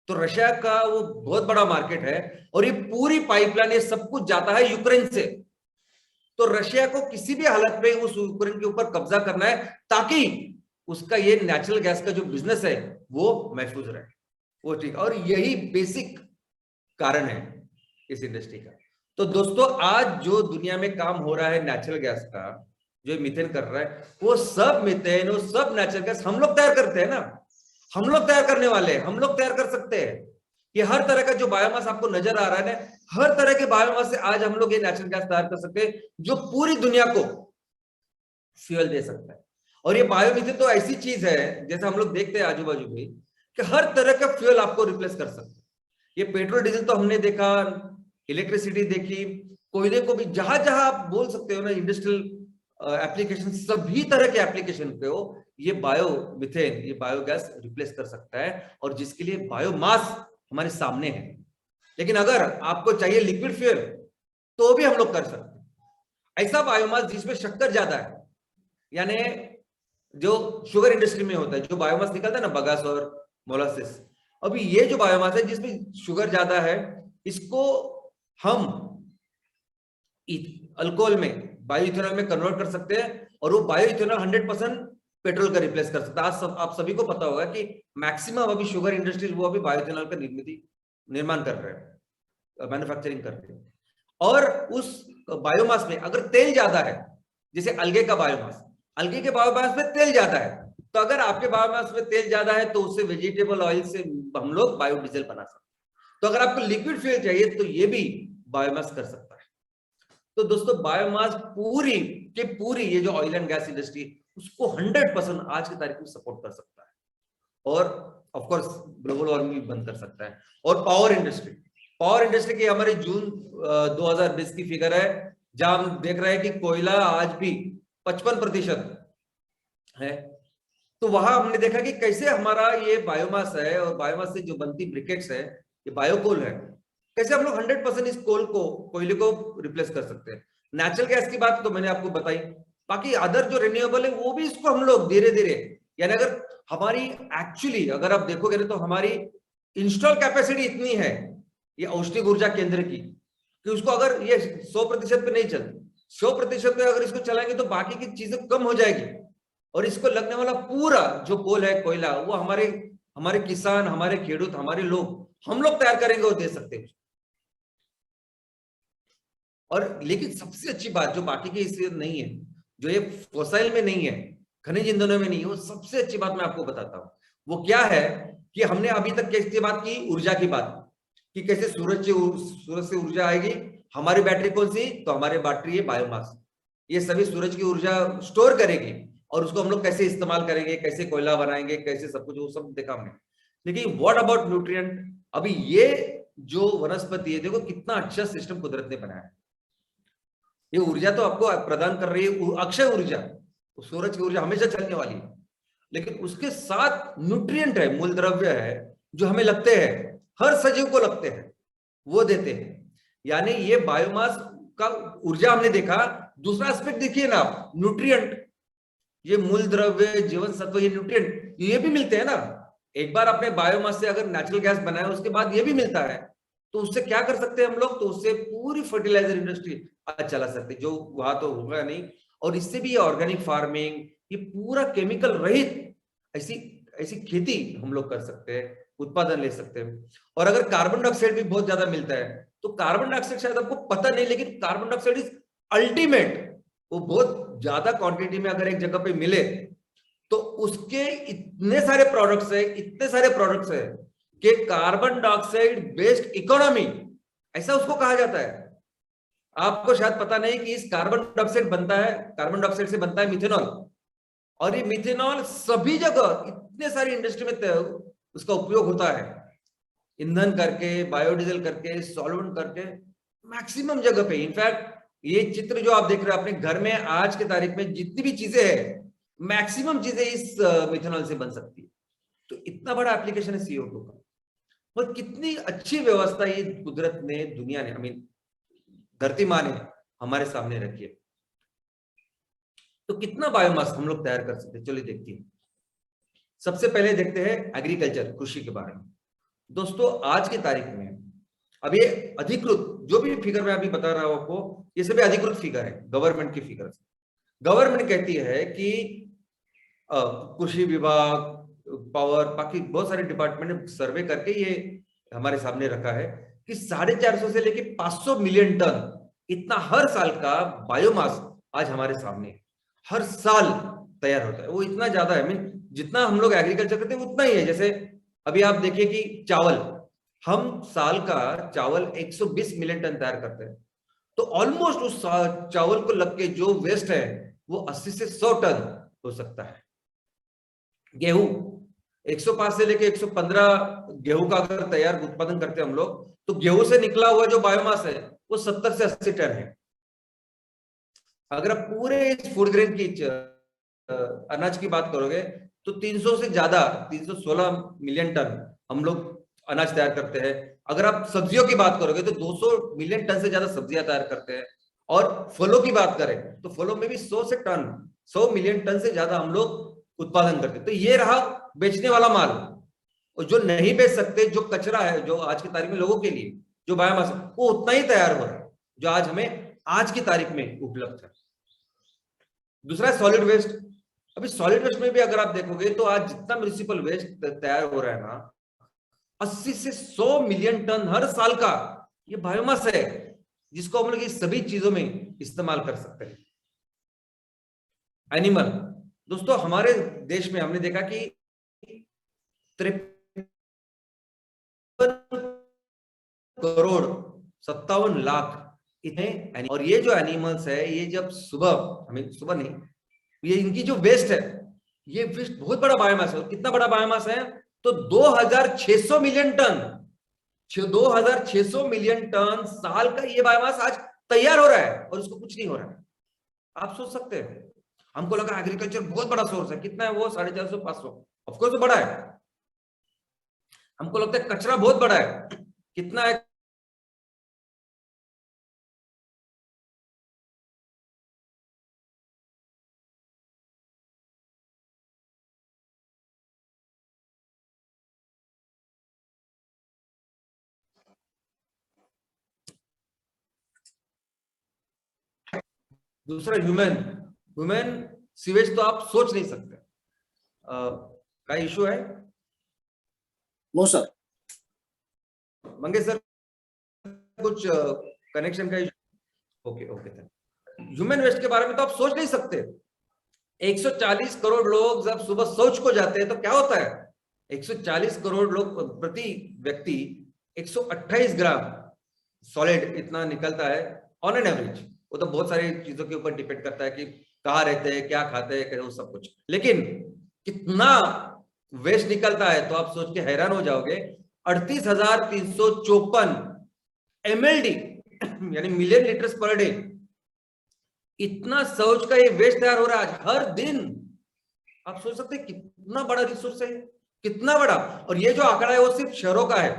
तो रशिया का वो बहुत बड़ा मार्केट है, और ये पूरी पाइपलाइन, ये सब कुछ जाता है यूक्रेन से। तो रशिया को किसी भी हालत में उस यूक्रेन के ऊपर कब्जा करना है, ताकि उसका ये नेचुरल गैस का जो बिजनेस है वो महफूज रहे, वो ठीक। और यही बेसिक कारण है इस इंडस्ट्री का। तो दोस्तों आज जो दुनिया में काम हो रहा है नेचुरल गैस का, जो मीथेन कर रहा है, वो सब मीथेन, वो सब नेचुरल गैस हम लोग तैयार करते हैं ना, हम लोग तैयार करने वाले हैं, हम लोग तैयार कर सकते हैं। कि हर तरह का जो बायोमास आपको नजर आ रहा है ना, हर तरह के बायोमास से आज हम लोग ये नेचुरल गैस तैयार कर सकते हैं, जो पूरी दुनिया को फ्यूल दे सकता है। और ये बायोमीथेन तो ऐसी चीज है, जैसे हम लोग देखते हैं आजू बाजू में, कि हर तरह का फ्यूल आपको रिप्लेस कर सकता है। ये पेट्रोल डीजल तो हमने देखा, इलेक्ट्रिसिटी देखी, कोयले को भी जहां जहां आप बोल सकते हो ना, इंडस्ट्रियल एप्लीकेशन, सभी तरह के एप्लीकेशन पे हो, ये बायो मिथेन, ये बायोगैस रिप्लेस कर सकता है, और जिसके लिए बायोमास हमारे सामने है। लेकिन अगर आपको चाहिए लिक्विड फ्यूल, तो भी हम लोग कर सकते हैं। ऐसा बायोमास जिसमें शक्कर ज्यादा है, यानी जो शुगर इंडस्ट्री में होता है, जो बायोमास निकलता है ना, बगास और मोलासिस, अभी ये जो बायोमास है जिसमें शुगर ज्यादा है, इसको हम अल्कोहल में, बायो इथेनॉल में कन्वर्ट कर सकते हैं, और वो बायो इथेनॉल 100% पेट्रोल का रिप्लेस कर सकता है। आज आप सभी को पता होगा कि मैक्सिमम अभी शुगर इंडस्ट्रीज वो अभी बायो इथेनॉल का निर्माण कर रहे हैं, मैन्युफैक्चरिंग कर रहे हैं। और उस बायोमास में अगर तेल ज्यादा है, जैसे अलगे का बायोमास, अलगे के बायोमास में तेल ज्यादा है, तो अगर आपके बायोमास में तेल ज्यादा है तो उससे वेजिटेबल ऑयल से हम लोग बायोडीजल बना सकते हैं। तो अगर आपको लिक्विड फ्यूल चाहिए तो ये भी बायोमास कर सकता है। तो दोस्तों बायोमास पूरी के पूरी ये जो ऑयल एंड गैस इंडस्ट्री, उसको 100% आज की तारीख में सपोर्ट कर सकता है। और ऑफ कोर्स ग्लोबल वार्मिंग भी बंद कर सकता है। और पावर इंडस्ट्री की हमारी जून 2020 की फिगर है, जहां हम देख रहे हैं कि कोयला आज भी 55% है। तो वहां हमने देखा कि कैसे हमारा ये बायोमास है, और बायोमास से जो बनती ब्रिकेट्स है, ये बायोकोल है, कैसे हम लोग 100% इस कोयले को रिप्लेस कर सकते हैं। नेचुरल गैस की बात तो मैंने आपको बताई, बाकी अदर जो रिन्यूएबल है वो भी इसको हम लोग धीरे धीरे, यानी अगर हमारी एक्चुअली अगर आप देखोगे ना, तो हमारी इंस्टॉल कैपेसिटी इतनी है ये औष्णिक ऊर्जा केंद्र की, कि उसको अगर ये 100% पे नहीं चलती, 100% पे अगर इसको चलाएंगे तो बाकी की चीजें कम हो जाएगी, और इसको लगने वाला पूरा जो कोल है, कोयला, वो हमारे हमारे किसान, हमारे खेडूत, हमारे लोग, हम लोग तैयार करेंगे और दे सकते हैं। और लेकिन सबसे अच्छी बात जो बाकी के इससे नहीं है, जो ये फोसाइल में नहीं है, खनिज ईंधनों में नहीं है, वो सबसे अच्छी बात मैं आपको बताता हूं। वो क्या है कि हमने अभी तक कैसे बात की, ऊर्जा की बात, कि कैसे सूरज से ऊर्जा आएगी। हमारी बैटरी कौन सी, तो हमारी बैटरी है बायोमास, ये सभी सूरज की ऊर्जा स्टोर करेगी, और उसको हम लोग कैसे इस्तेमाल करेंगे, कैसे कोयला बनाएंगे, कैसे सब कुछ, वो सब देखा हमने। लेकिन व्हाट अबाउट न्यूट्रिएंट, अभी ये जो वनस्पति है, देखो कितना अच्छा सिस्टम कुदरत ने बनाया है। ये ऊर्जा तो आपको प्रदान कर रही है, अक्षय ऊर्जा, सूरज की ऊर्जा हमेशा चलने वाली है, लेकिन उसके साथ न्यूट्रिएंट है, मूल द्रव्य है, जो हमें लगते हैं, हर सजीव को लगते हैं, वो देते हैं। यानी ये बायोमास का ऊर्जा हमने देखा। दूसरा एस्पेक्ट देखिए ना आप, न्यूट्रिएंट, ये मूल द्रव्य, जीवन सत्व, ये न्यूट्रिएंट ये भी मिलते हैं ना। एक बार आपने बायोमास से अगर नेचुरल गैस बनाया, उसके बाद ये भी मिलता है, तो उससे क्या कर सकते हैं हम लोग, तो उससे पूरी फर्टिलाइजर इंडस्ट्री चला सकते, जो वहां तो होगा नहीं। और इससे भी ये ऑर्गेनिक फार्मिंग, ये पूरा केमिकल रहित ऐसी ऐसी खेती हम लोग कर सकते हैं, उत्पादन ले सकते हैं। और अगर कार्बन डाइऑक्साइड भी बहुत ज्यादा मिलता है, तो कार्बन डाइऑक्साइड शायद आपको पता नहीं, लेकिन कार्बन डाइऑक्साइड इज अल्टीमेट। वो बहुत ज्यादा क्वांटिटी में अगर एक जगह पे मिले, तो उसके इतने सारे प्रोडक्ट्स है कि कार्बन डाइऑक्साइड बेस्ड इकोनॉमी, ऐसा उसको कहा जाता है। आपको शायद पता नहीं कि इस कार्बन डाइऑक्साइड से बनता है मिथेनॉल, और ये मिथेनॉल सभी जगह इतने सारी इंडस्ट्री में उसका उपयोग होता है, ईंधन करके, बायोडीजल करके, सॉल्वेंट करके, मैक्सिमम जगह पे। इनफैक्ट ये चित्र जो आप देख रहे हैं अपने घर में, आज के तारीख में जितनी भी चीजें हैं, मैक्सिमम चीजें इस मिथेनॉल से बन सकती है। तो इतना बड़ा एप्लीकेशन है CO2 का, और कितनी अच्छी व्यवस्था ये कुदरत ने, दुनिया ने, आई मीन धरती माँ ने हमारे सामने रखी है। तो कितना बायोमास हम लोग तैयार कर सकते हैं, चलिए देखते हैं। सबसे पहले देखते हैं एग्रीकल्चर, कृषि के बारे में। दोस्तों आज की तारीख में अब ये अधिकृत जो भी फिगर मैं अभी बता रहा हूं आपको, ये सभी अधिकृत फिगर है, गवर्नमेंट की फिगर। गवर्नमेंट कहती है कि कृषि विभाग, पावर, बाकी बहुत सारे डिपार्टमेंट ने सर्वे करके ये हमारे सामने रखा है कि 450 से लेके 500 मिलियन टन इतना हर साल का बायोमास आज हमारे सामने हर साल तैयार होता है। वो इतना ज्यादा है, मीन जितना हम लोग एग्रीकल्चर करते हैं उतना ही है। जैसे अभी आप देखिए कि चावल, हम साल का चावल 120 मिलियन टन तैयार करते हैं, तो ऑलमोस्ट उस चावल को लग के जो वेस्ट है वो 80 से 100 टन हो सकता है। गेहूं 105 से लेके 115 गेहूं का अगर तैयार उत्पादन करते हैं हम लोग, तो गेहूं से निकला हुआ जो बायोमास है वो 70 से 80 टन है। अगर आप पूरे फूड ग्रेन की अनाज की बात करोगे, तो 300 से ज्यादा, 316 मिलियन टन हम लोग अनाज तैयार करते हैं। अगर आप सब्जियों की बात करोगे तो 200 मिलियन टन से ज्यादा सब्जियां तैयार करते हैं। और फलों की बात करें तो फलों में भी 100 मिलियन टन से ज्यादा हम लोग उत्पादन करते हैं। तो ये रहा बेचने वाला माल। और जो नहीं बेच सकते, जो कचरा है, जो आज की तारीख में लोगों के लिए जो बायोमास, वो उतना ही तैयार हो रहा है जो आज हमें आज की तारीख में उपलब्ध है। दूसरा है सॉलिड वेस्ट। अभी सॉलिड वेस्ट में भी अगर आप देखोगे तो आज जितना म्युनिसिपल वेस्ट तैयार हो रहा है ना, 80 से 100 मिलियन टन हर साल का ये बायोमास है, जिसको हम लोग इस सभी चीजों में इस्तेमाल कर सकते हैं। एनिमल, दोस्तों हमारे देश में हमने देखा कि 53 करोड़ 57 लाख इतने, और ये जो एनिमल्स है, ये जब सुबह, हमें सुबह नहीं, ये इनकी जो वेस्ट है, ये वेस्ट बहुत बड़ा बायोमास है। कितना बड़ा बायोमास है? तो 2600 मिलियन टन, 2600 मिलियन टन साल का ये बायोमास आज तैयार हो रहा है और उसको कुछ नहीं हो रहा है। आप सोच सकते हैं, हमको लगा एग्रीकल्चर बहुत बड़ा सोर्स है, कितना है वो? 450 500, ऑफकोर्स तो बड़ा है। हमको लगता है कचरा बहुत बड़ा है, कितना है? दूसरा ह्यूमन ह्यूमन सीवेज तो आप सोच नहीं सकते। का इशू है? No sir. मंगेश सर, कुछ कनेक्शन का issue? Okay okay sir. Human waste के बारे में तो आप सोच नहीं सकते। 140 करोड़ लोग जब सुबह शौच को जाते हैं तो क्या होता है? 140 करोड़ लोग प्रति व्यक्ति 128 ग्राम सॉलिड इतना निकलता है ऑन एन एवरेज। वो तो बहुत सारी चीजों के ऊपर डिपेंड करता है कि कहाँ रहते हैं, क्या खाते हैं, वो सब कुछ। लेकिन कितना वेस्ट निकलता है तो आप सोच के हैरान हो जाओगे। 38,354 MLD यानी मिलियन लीटर्स पर डे, इतना शौच का ये वेस्ट तैयार हो रहा है आज हर दिन। आप सोच सकते हैं कितना बड़ा रिसोर्स है, कितना बड़ा। और ये जो आंकड़ा है वो सिर्फ शहरों का है।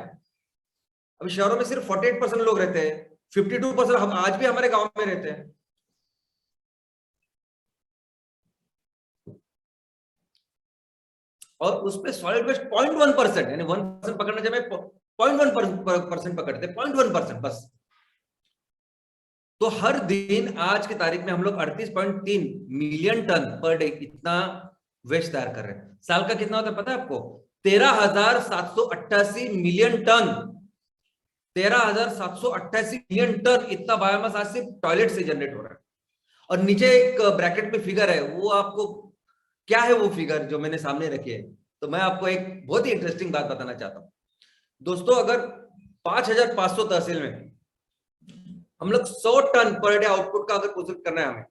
अभी शहरों में सिर्फ 48% लोग रहते हैं, 52% हम आज भी हमारे गांव में रहते हैं। और उसमें सॉलिड वेस्ट 0.1%, यानी 1% पकड़ना चाहिए, 0.1% पकड़ते, 0.1% बस। तो हर दिन आज की तारीख में हम लोग 38.3 मिलियन टन पर डे इतना वेस्ट तैयार कर रहे हैं। साल का कितना होता है पता है आपको? 13,788 मिलियन टन। 13,788 मिलियन टन इतना बायोमास आज सिर्फ टॉयलेट से जनरेट हो रहा है। और नीचे एक ब्रैकेट में फिगर है, वो आपको क्या है? वो फिगर जो मैंने सामने रखी है, तो मैं आपको एक बहुत ही इंटरेस्टिंग बात बताना चाहता हूं दोस्तों। अगर 5,500 तहसील में हम लोग 100 टन पर डे आउटपुट का अगर प्रोजेक्ट करना है हमें,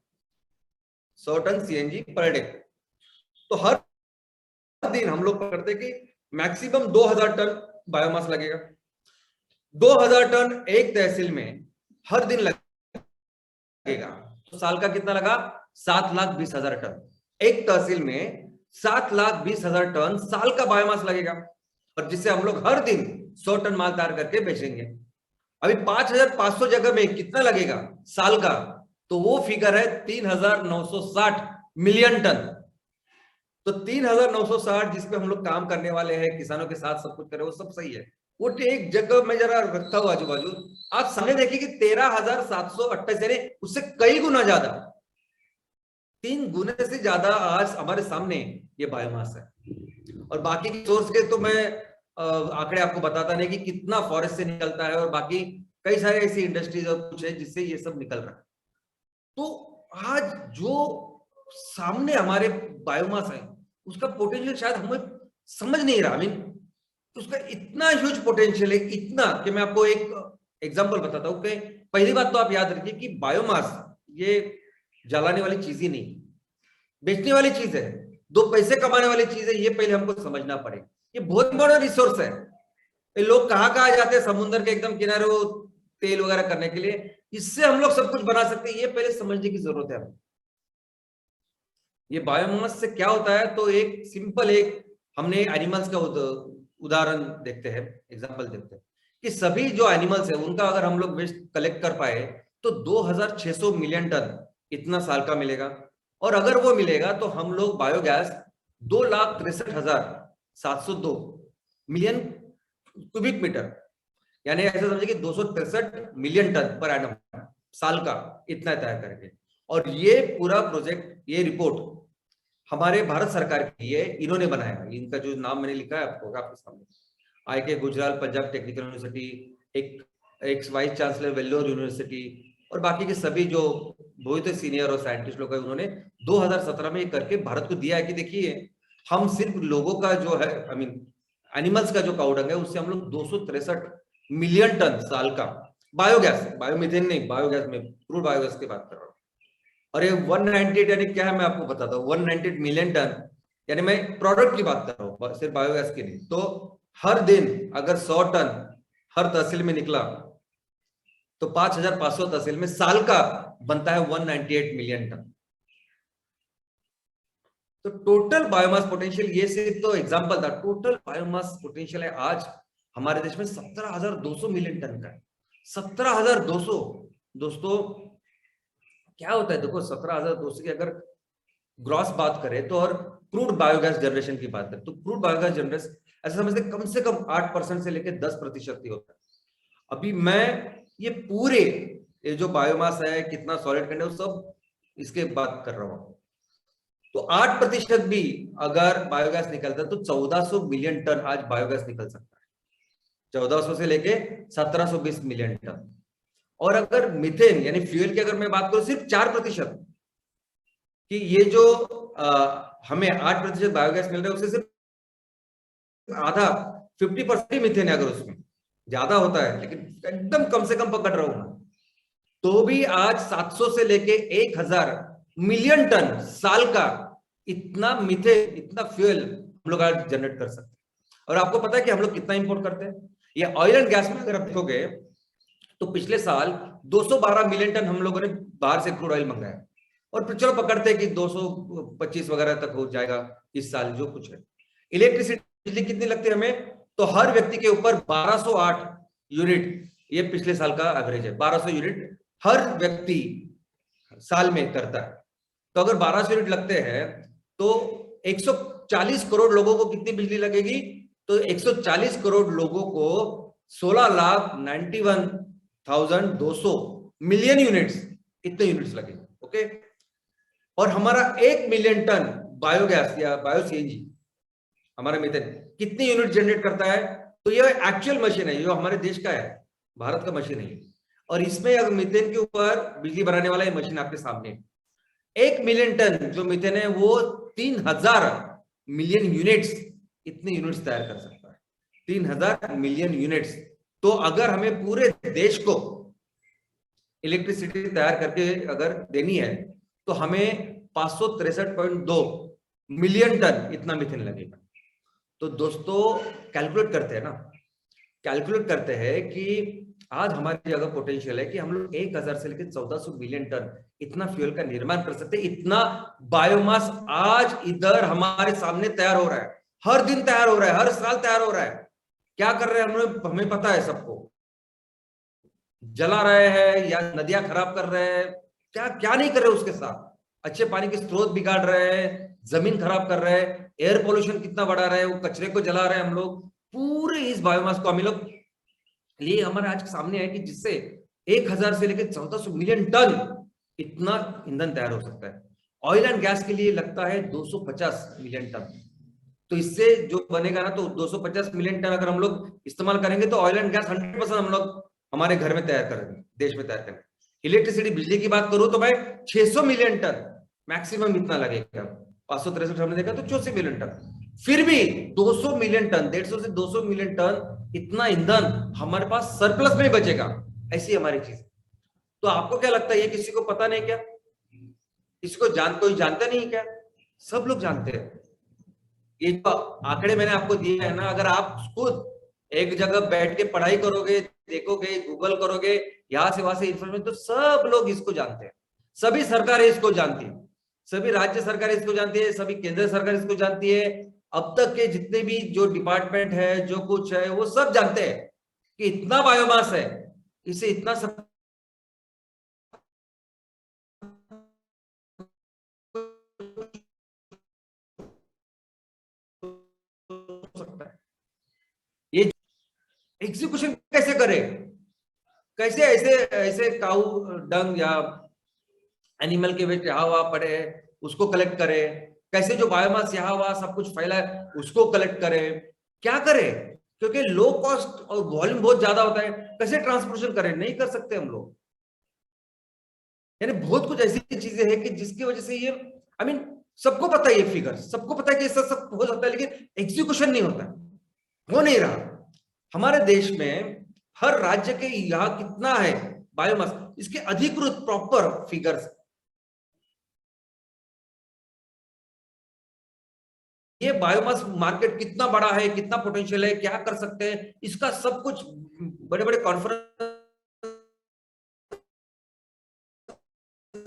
100 टन CNG पर डे, तो हर दिन हम लोग करते कि मैक्सिमम 2,000 टन बायोमास लगेगा। 2,000 टन एक तहसील में हर दिन लगेगा, तो साल का कितना लगा? 7,20,000 टन। एक तहसील में 7,20,000 टन साल का बायोमास लगेगा, और जिससे हम लोग हर दिन 100 टन माल तैयार करके बेचेंगे। अभी 5,500 जगह में कितना लगेगा साल का? तो वो फिगर है 3,960 मिलियन टन। तो 3,960 जिसपे हम लोग काम करने वाले हैं, किसानों के साथ सब कुछ करें, वो सब सही है। वो एक जगह में जरा रखता हुआ आजू बाजू, आप सामने देखिए कि 13,728, यानी उससे कई गुना ज्यादा, 3 गुने से ज्यादा आज हमारे सामने ये बायोमास है। और बाकी की सोर्स के तो मैं आंकड़े आपको बताता नहीं कि कितना फॉरेस्ट से निकलता है, और बाकी कई सारे ऐसी इंडस्ट्रीज और कुछ है जिससे ये सब निकल रहा है। तो आज जो सामने हमारे बायोमास है उसका पोटेंशियल शायद हमें समझ नहीं रहा। उसका इतना ह्यूज पोटेंशियल है, इतना कि मैं आपको एक एग्जांपल बताता हूं कि पहली बात तो आप याद रखिए कि बायोमास ये जलाने वाली चीज ही नहीं, बेचने वाली चीज है, 2 पैसे कमाने वाली चीज है। ये पहले हमको समझना पड़ेगा। ये बहुत बड़ा रिसोर्स है। ये लोग कहाँ कहाँ जाते हैं समुद्र के एकदम किनारे वो तेल वगैरह करने के लिए, इससे हम लोग सब कुछ बना सकते हैं। ये पहले समझने की जरूरत है हमें। ये बायोमास से क्या होता है, तो एक सिंपल एक हमने एनिमल्स का उदाहरण देखते हैं, एग्जांपल देखते हैं कि सभी जो एनिमल्स है उनका अगर हम लोग वेस्ट कलेक्ट कर पाए तो 2,600 मिलियन टन इतना साल का मिलेगा। और अगर वो मिलेगा तो हम लोग बायोगैस 2,63,702 मिलियन क्यूबिक मीटर, यानी ऐसा समझिए कि 263 मिलियन टन पर एनम साल का इतना तैयार करके। और ये पूरा प्रोजेक्ट, ये रिपोर्ट हमारे भारत सरकार की है, इन्होंने बनाया। इनका जो नाम मैंने लिखा है आपको आपके सामने, IK Gujral Punjab technical university, एक वाइस चांसलर वेल्लोर यूनिवर्सिटी, और बाकी के सभी जो बहुत सीनियर और साइंटिस्ट लोग हैं, उन्होंने 2017 में ये करके भारत को दिया है कि देखिए हम सिर्फ लोगों का जो है एनिमल्स का जो काउडंग है उससे हम लोग 263 मिलियन टन साल का बायोगैस, बायोमीथेन नहीं, बायोगैस में क्रूड बायोगैस की बात कर रहा हूँ। और ये 198 यानी क्या है मैं आपको बताता हूँ, 198 मिलियन टन यानी मैं प्रोडक्ट की बात कर रहा हूं सिर्फ बायोगैस के लिए, तो हर दिन अगर 100 टन हर तहसील में निकला तो 5,500 तहसील में साल का बनता है 198 मिलियन टन। तो टोटल बायोमास पोटेंशियल, ये सिर्फ तो एग्जांपल था, टोटल बायोमास पोटेंशियल है आज हमारे देश में 17,200 मिलियन टन का है। 17,200। दोस्तों क्या होता है, देखो 17,200 की अगर ग्रॉस बात करें तो, और क्रूड बायोगैस जनरेशन की बात करें तो क्रूड बायोगैस जनरेशन ऐसा समझते कम से कम 8% से लेकर 10% ही होता है। अभी मैं ये पूरे ये जो बायोमास है, कितना सॉलिड कंटेंट, सब इसके बात कर रहा हूं। तो 8% भी अगर बायोगैस निकलता है तो 1400 मिलियन टन आज बायोगैस निकल सकता है, 1400 से लेके 1720 मिलियन टन। और अगर मीथेन यानी फ्यूल की अगर मैं बात करूं सिर्फ 4%, कि ये जो हमें 8% बायोगैस मिल रहा है उससे सिर्फ आधा 50% मीथेन है, अगर उसमें ज्यादा होता है लेकिन एकदम कम से कम पकड़ रहा हूं मैं, तो भी आज 700 से लेके 1000 मिलियन टन साल का इतना मीथेन, इतना फ्यूल हम लोग आज जनरेट कर सकते हैं। और आपको पता है कि हम लोग कितना इंपोर्ट करते हैं? ये ऑयल एंड गैस में अगर आप देखोगे तो पिछले साल 212 मिलियन टन हम लोगों ने बाहर से क्रूड ऑयल मंगाया, और फिर चलो पकड़ते हैं कि 225 वगैरह तक हो जाएगा इस साल जो कुछ है। इलेक्ट्रिसिटी बिजली कितनी लगती है हमें? तो हर व्यक्ति के ऊपर 1208 यूनिट, ये पिछले साल का एवरेज है, 1200 यूनिट हर व्यक्ति साल में करता है। तो अगर 1200 यूनिट लगते हैं तो 140 करोड़ लोगों को कितनी बिजली लगेगी? तो 140 करोड़ लोगों को 16,91,200 मिलियन यूनिट्स, इतने यूनिट्स लगेंगे। ओके, और हमारा 1 मिलियन टन बायोगैस या बायो सीएनजी हमारा मीथेन कितनी यूनिट जनरेट करता है? तो ये एक्चुअल मशीन है, ये हमारे देश का है, भारत का मशीन है। और इसमें अगर मीथेन के ऊपर बिजली बनाने वाला ये मशीन आपके सामने, 1 मिलियन टन जो मीथेन है वो 3000 मिलियन यूनिट्स, इतने यूनिट्स तैयार कर सकता है, 3000 मिलियन यूनिट्स। तो अगर हमें पूरे देश को इलेक्ट्रिसिटी तैयार करके अगर देनी है तो हमें 563.2 मिलियन टन इतना मीथेन लगेगा। तो दोस्तों कैलकुलेट करते हैं ना, कैलकुलेट करते हैं कि आज हमारी जगह पोटेंशियल है कि हम लोग 1000 से लेकर 1400 मिलियन टन इतना फ्यूल का निर्माण कर सकते हैं। इतना बायोमास आज इधर हमारे सामने तैयार हो रहा है, हर दिन तैयार हो रहा है, हर साल तैयार हो रहा है। क्या कर रहे हैं हम लोग? हमें पता है सबको, जला रहे हैं या नदियां खराब कर रहे हैं, क्या क्या नहीं कर रहे उसके साथ, अच्छे पानी के स्रोत बिगाड़ रहे हैं, जमीन खराब कर रहे हैं, एयर पोल्यूशन कितना बढ़ा रहे हैं, वो कचरे को जला रहे हैं हम लोग। पूरे इस बायोमास को हम लोग लिए हमारे आज के सामने है कि जिससे 1000 से लेकर 1400 मिलियन टन इतना ईंधन तैयार हो सकता है। ऑयल एंड गैस के लिए लगता है 250 मिलियन टन। तो इससे जो बनेगा ना, तो 250 मिलियन टन अगर हम लोग इस्तेमाल करेंगे तो ऑयल एंड गैस 100% हम लोग हमारे घर में तैयार करेंगे, देश में तैयार करेंगे। इलेक्ट्रिसिटी बिजली की बात करूं तो भाई 600 मिलियन टन मैक्सिमम इतना लगेगा, 563 हमने देखा तो 64 मिलियन टन। फिर भी 200 मिलियन टन, 150 से 200 मिलियन टन इतना ईंधन हमारे पास सरप्लस में बचेगा, ऐसी हमारी चीज। तो आपको क्या लगता है, ये किसी को पता नहीं क्या? इसको कोई जानता नहीं क्या? सब लोग जानते हैं। ये जो आंकड़े मैंने आपको दिए हैं ना, अगर आप खुद एक जगह बैठ के पढ़ाई करोगे, देखोगे, गूगल करोगे, यहां से वहां से इंफॉर्मेशन, तो सब लोग इसको जानते हैं, सभी सरकारें इसको जानती है, सभी राज्य सरकारें इसको जानती है, सभी केंद्र सरकार इसको जानती है। अब तक के जितने भी जो डिपार्टमेंट है, जो कुछ है, वो सब जानते हैं कि इतना बायोमास है, इसे इतना सब सकता है। ये एग्जीक्यूशन कैसे करे, कैसे ऐसे ऐसे काऊ डंग या एनिमल के वेस्ट यहाँ वहां पड़े उसको कलेक्ट करे, कैसे जो बायोमास यहाँ वहां सब कुछ फैला है उसको कलेक्ट करे, क्या करे? क्योंकि लो कॉस्ट और वॉल्यूम बहुत ज्यादा होता है, कैसे ट्रांसपोर्टेशन करें? नहीं कर सकते हम लोग। यानी बहुत कुछ ऐसी चीजें हैं कि जिसकी वजह से ये सबको पता है, ये फिगर सबको पता है कि ऐसा सब हो सकता है, लेकिन एग्जीक्यूशन नहीं होता, हो नहीं रहा। हमारे देश में हर राज्य के यहाँ कितना है बायोमास, इसके अधिकृत प्रॉपर फिगर्स ये बायोमास मार्केट कितना बड़ा है, कितना पोटेंशियल है, क्या कर सकते हैं, इसका सब कुछ बड़े बड़े कॉन्फ्रेंस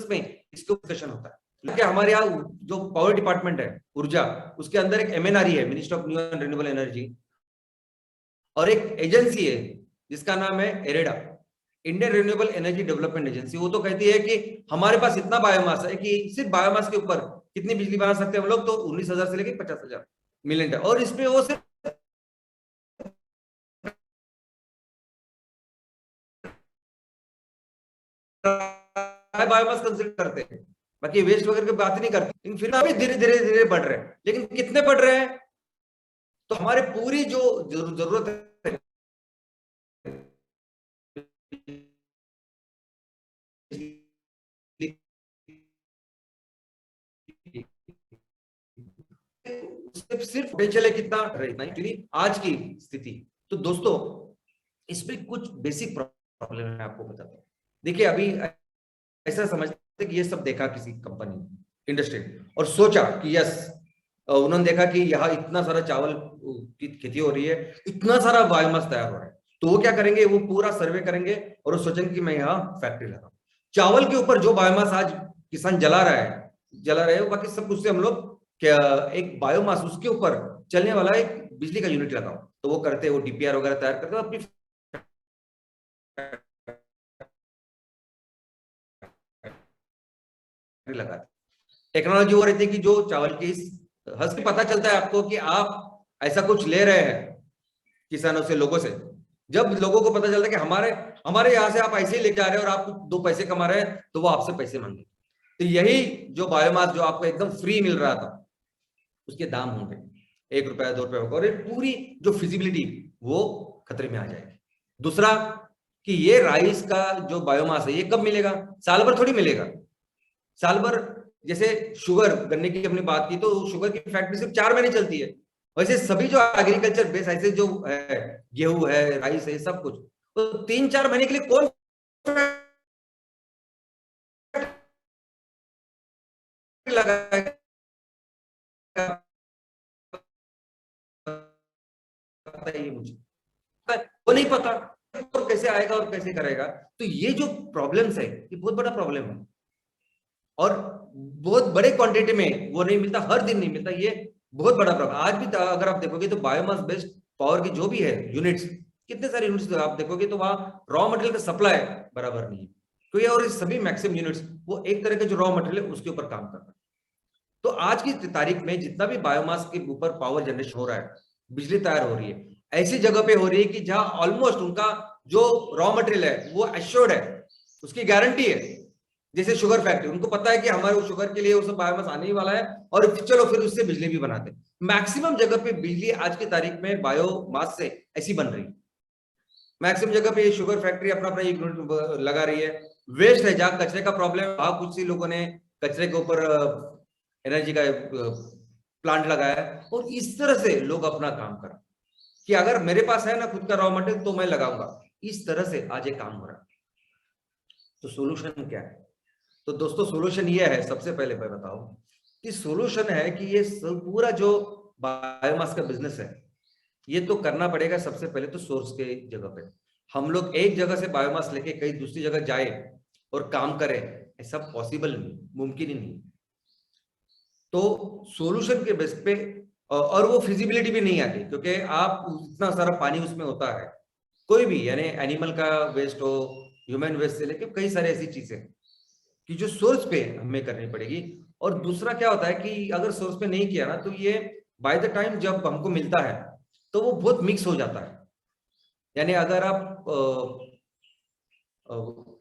में इसको डिस्कशन होता है। लेकिन हमारे यहाँ जो पावर डिपार्टमेंट है, ऊर्जा, उसके अंदर एक MNRE है, minister of new and renewable energy, और एक एजेंसी है जिसका नाम है IREDA, Indian renewable energy development agency. वो तो कहती है कि हमारे पास इतना बायोमास है कि सिर्फ बायोमास के ऊपर कितनी बिजली बना सकते हैं हम लोग, तो 19,000 से लेकर 50,000 मिलियन, और इसमें वो सिर्फ बायोमास कंसिडर करते हैं, बाकी वेस्ट वगैरह की बात नहीं करते। लेकिन फिर अभी धीरे धीरे धीरे बढ़ रहे हैं, लेकिन कितने बढ़ रहे हैं, तो हमारे पूरी जो जरूरत है सिर्फ पोटेंशियल है कितना एक्चुअली आज की स्थिति। तो दोस्तों इसमें कुछ बेसिक प्रॉब्लम है, आपको बताता हूँ। देखिए अभी ऐसा समझते कि ये सब देखा किसी कंपनी इंडस्ट्री और सोचा कि यस, उन्होंने देखा कि यहाँ इतना सारा चावल की खेती हो रही है, इतना सारा बायोमास तैयार हो रहा है, तो वो क्या करेंगे, वो पूरा सर्वे करेंगे और वो सोचेंगे कि मैं यहाँ फैक्ट्री लगाऊं। चावल के ऊपर जो बायोमास आज किसान जला रहे हैं, बाकी सब कुछ से हम लोग क्या एक बायोमास उसके ऊपर चलने वाला एक बिजली का यूनिट लगाओ, तो वो करते हैं, वो DPR वगैरह तैयार करते हैं, अपनी लगाते। टेक्नोलॉजी वो रहती है कि जो चावल की हंस के पता चलता है आपको कि आप ऐसा कुछ ले रहे हैं किसानों से, लोगों से। जब लोगों को पता चलता है कि हमारे यहाँ से आप ऐसे ही लेके आ रहे हैं और आप 2 पैसे कमा रहे हैं, तो वो आपसे पैसे मांगे। तो यही जो बायोमास जो आपको एकदम फ्री मिल रहा था, उसके दाम होंगे 1 रुपया 2 रुपया होगा, और पूरी जो फिजिबिलिटी वो खतरे में आ जाएगी। दूसरा कि ये राइस का जो बायोमास है ये कब मिलेगा, साल भर थोड़ी मिलेगा। साल भर जैसे शुगर, गन्ने की हमने बात की, तो शुगर की फैक्ट्री सिर्फ 4 महीने चलती है। वैसे सभी जो एग्रीकल्चर बेस ऐसे जो है, गेहूं है, राइस है, सब कुछ, तो 3-4 महीने के लिए कौन लगाएगा, पता ही है मुझे, वो नहीं पता और कैसे आएगा और कैसे करेगा। तो ये जो प्रॉब्लम्स है, ये बहुत बड़ा प्रॉब्लम है, और बहुत बड़े क्वांटिटी में वो नहीं मिलता, हर दिन नहीं मिलता, ये बहुत बड़ा प्रॉब्लम। आज भी अगर आप देखोगे तो बायोमास बेस्ड पावर की जो भी है यूनिट्स, कितने सारे यूनिट्स आप देखोगे तो वहां रॉ मटेरियल का सप्लाई बराबर नहीं है, तो ये और सभी मैक्सिमम यूनिट्स वो एक तरह के जो रॉ मटेरियल है उसके ऊपर काम कर रहे हैं। तो आज की तारीख में जितना भी बायोमास के ऊपर पावर जनरेशन हो रहा है, बिजली तैयार हो रही है, ऐसी जगह पे हो रही है कि जहां ऑलमोस्ट उनका जो रॉ मटेरियल है वो एश्योर्ड है, उसकी गारंटी है। जैसे शुगर फैक्ट्री, उनको पता है कि हमारे वो शुगर के लिए वो सब बायोमास आने ही वाला है, और चलो फिर उससे बिजली भी बनाते। मैक्सिमम जगह पे बिजली आज की तारीख में बायोमास से ऐसी बन रही है। मैक्सिमम जगह पे शुगर फैक्ट्री अपना अपना यूनिट लगा रही है। वेस्ट है, जहां कचरे का प्रॉब्लम है, वहां कुछ सी लोगों ने कचरे के ऊपर एनर्जी का प्लांट लगाया है, और इस तरह से लोग अपना काम कर कि अगर मेरे पास है ना खुद का रॉ मटेरियल तो मैं लगाऊंगा, इस तरह से आज ये काम हो रहा है। तो सोल्यूशन क्या है? तो दोस्तों सोल्यूशन ये है, सबसे पहले मैं बताऊं कि सोल्यूशन है कि ये पूरा जो बायोमास का बिजनेस है, ये तो करना पड़ेगा सबसे पहले तो सोर्स के जगह पे। हम लोग एक जगह से बायोमास लेके कहीं दूसरी जगह जाए और काम करें, ऐसा पॉसिबल नहीं, मुमकिन ही नहीं। तो सॉल्यूशन के बेस पे, और वो फिजिबिलिटी भी नहीं आती, क्योंकि आप इतना सारा पानी उसमें होता है, कोई भी यानी एनिमल का वेस्ट हो, ह्यूमन वेस्ट से लेके कई सारे ऐसी चीजें कि जो सोर्स पे हमें करनी पड़ेगी। और दूसरा क्या होता है कि अगर सोर्स पे नहीं किया ना, तो ये बाय द टाइम जब हमको मिलता है तो वो बहुत मिक्स हो जाता है। यानी अगर आप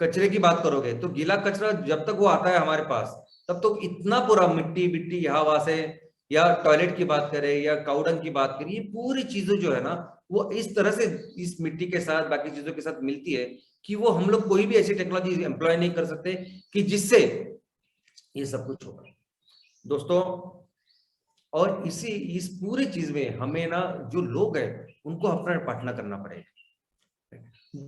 कचरे की बात करोगे तो गीला कचरा जब तक वो आता है हमारे पास, तब तो इतना पूरा मिट्टी बिट्टी यहाँ वहां से, या टॉयलेट की बात करें या काउडंग की बात करें, ये पूरी चीजें जो है ना वो इस तरह से इस मिट्टी के साथ बाकी चीजों के साथ मिलती है कि वो हम लोग कोई भी ऐसी टेक्नोलॉजी एम्प्लॉय नहीं कर सकते कि जिससे ये सब कुछ होगा दोस्तों। और इस पूरी चीज में हमें ना जो लोग हैं उनको अपना पार्टनर करना पड़ेगा।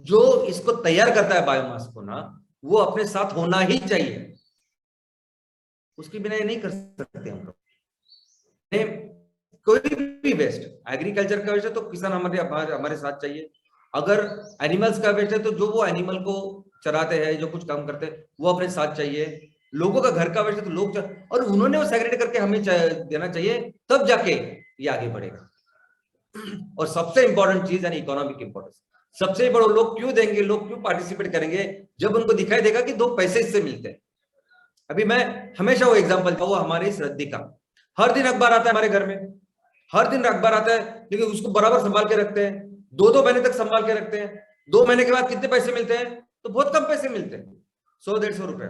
जो इसको तैयार करता है बायोमास को ना, वो अपने साथ होना ही चाहिए, उसके बिना ये नहीं कर सकते हम लोग। कोई भी वेस्ट, एग्रीकल्चर का वेस्ट है तो किसान हमारे साथ चाहिए, अगर एनिमल्स का वेस्ट है तो जो वो एनिमल को चराते हैं, जो कुछ काम करते हैं वो अपने साथ चाहिए, लोगों का घर का वेस्ट है तो लोग और उन्होंने वो सेग्रेगेट करके हमें देना चाहिए, तब जाके ये आगे बढ़ेगा। और सबसे इंपॉर्टेंट चीज यानी इकोनॉमिक इंपॉर्टेंस, सबसे बड़ा लोग क्यों देंगे, लोग क्यों पार्टिसिपेट करेंगे, जब उनको दिखाई देगा कि 2 पैसे इससे मिलते हैं। अभी मैं हमेशा वो एग्जांपल वो हमारे इस रद्दी का, हर दिन अखबार आता है हमारे घर में, हर दिन अखबार आता है, लेकिन उसको बराबर संभाल के रखते हैं, 2-2 महीने तक संभाल के रखते हैं, 2 महीने के बाद कितने पैसे मिलते हैं, तो बहुत कम पैसे मिलते हैं, 100-150 रुपए,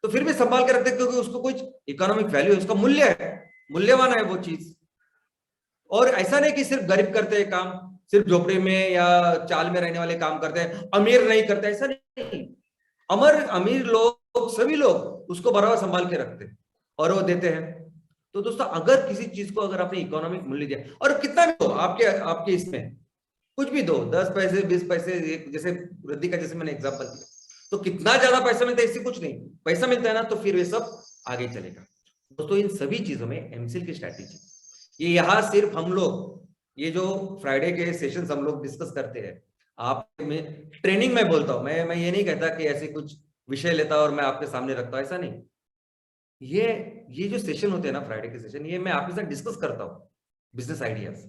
तो फिर भी संभाल के रखते हैं क्योंकि उसको कुछ इकोनॉमिक वैल्यू है, उसका मूल्य है, मूल्यवान है वो चीज। और ऐसा नहीं कि सिर्फ गरीब करते हैं काम, सिर्फ झोपड़ी में या चाल में रहने वाले काम करते हैं, अमीर नहीं करते, ऐसा नहीं, अमीर लोग सभी लोग उसको बराबर संभाल के रखते हैं और वो देते हैं। तो दोस्तों अगर किसी चीज को अगर आपने इकोनॉमिक मूल्य दिया, और कितना भी दो, आपके इसमें कुछ भी दो, 10 पैसे 20 पैसे, जैसे वृद्धि का जैसे मैंने एग्जांपल दिया, तो कितना ज्यादा पैसा मिलता है इससे कुछ नहीं, पैसा मिलता है ना तो फिर ये सब आगे चलेगा। दोस्तों इन सभी चीजों में एमसीएल की स्ट्रैटेजी, ये यहाँ सिर्फ हम लोग ये जो फ्राइडे के सेशंस हम लोग डिस्कस करते हैं, आप में ट्रेनिंग में बोलता हूं, मैं ये नहीं कहता कि ऐसे कुछ विषय लेता और मैं आपके सामने रखता हूं, ऐसा नहीं। ये जो सेशन होते हैं ना फ्राइडे के सेशन, ये मैं आपके साथ डिस्कस करता हूँ बिजनेस आइडियाज,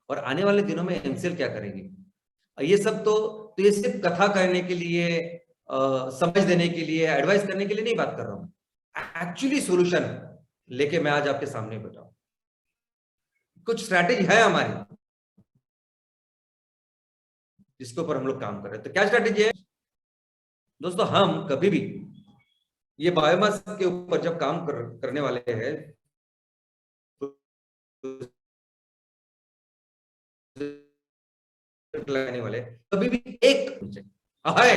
और आने वाले दिनों में एमसीएल क्या करेगी, ये सब तो ये सिर्फ कथा करने के लिए, समझ देने के लिए, एडवाइस करने के लिए नहीं बात कर रहा हूं, एक्चुअली सोल्यूशन लेके मैं आज आपके सामने बैठा हूं। कुछ स्ट्रैटेजी है हमारी जिसके ऊपर हम लोग काम कर रहे हैं। तो क्या स्ट्रैटेजी है दोस्तों, हम कभी भी ये बायोमास के ऊपर जब काम करने वाले हैं लगाने वाले, कभी भी एक है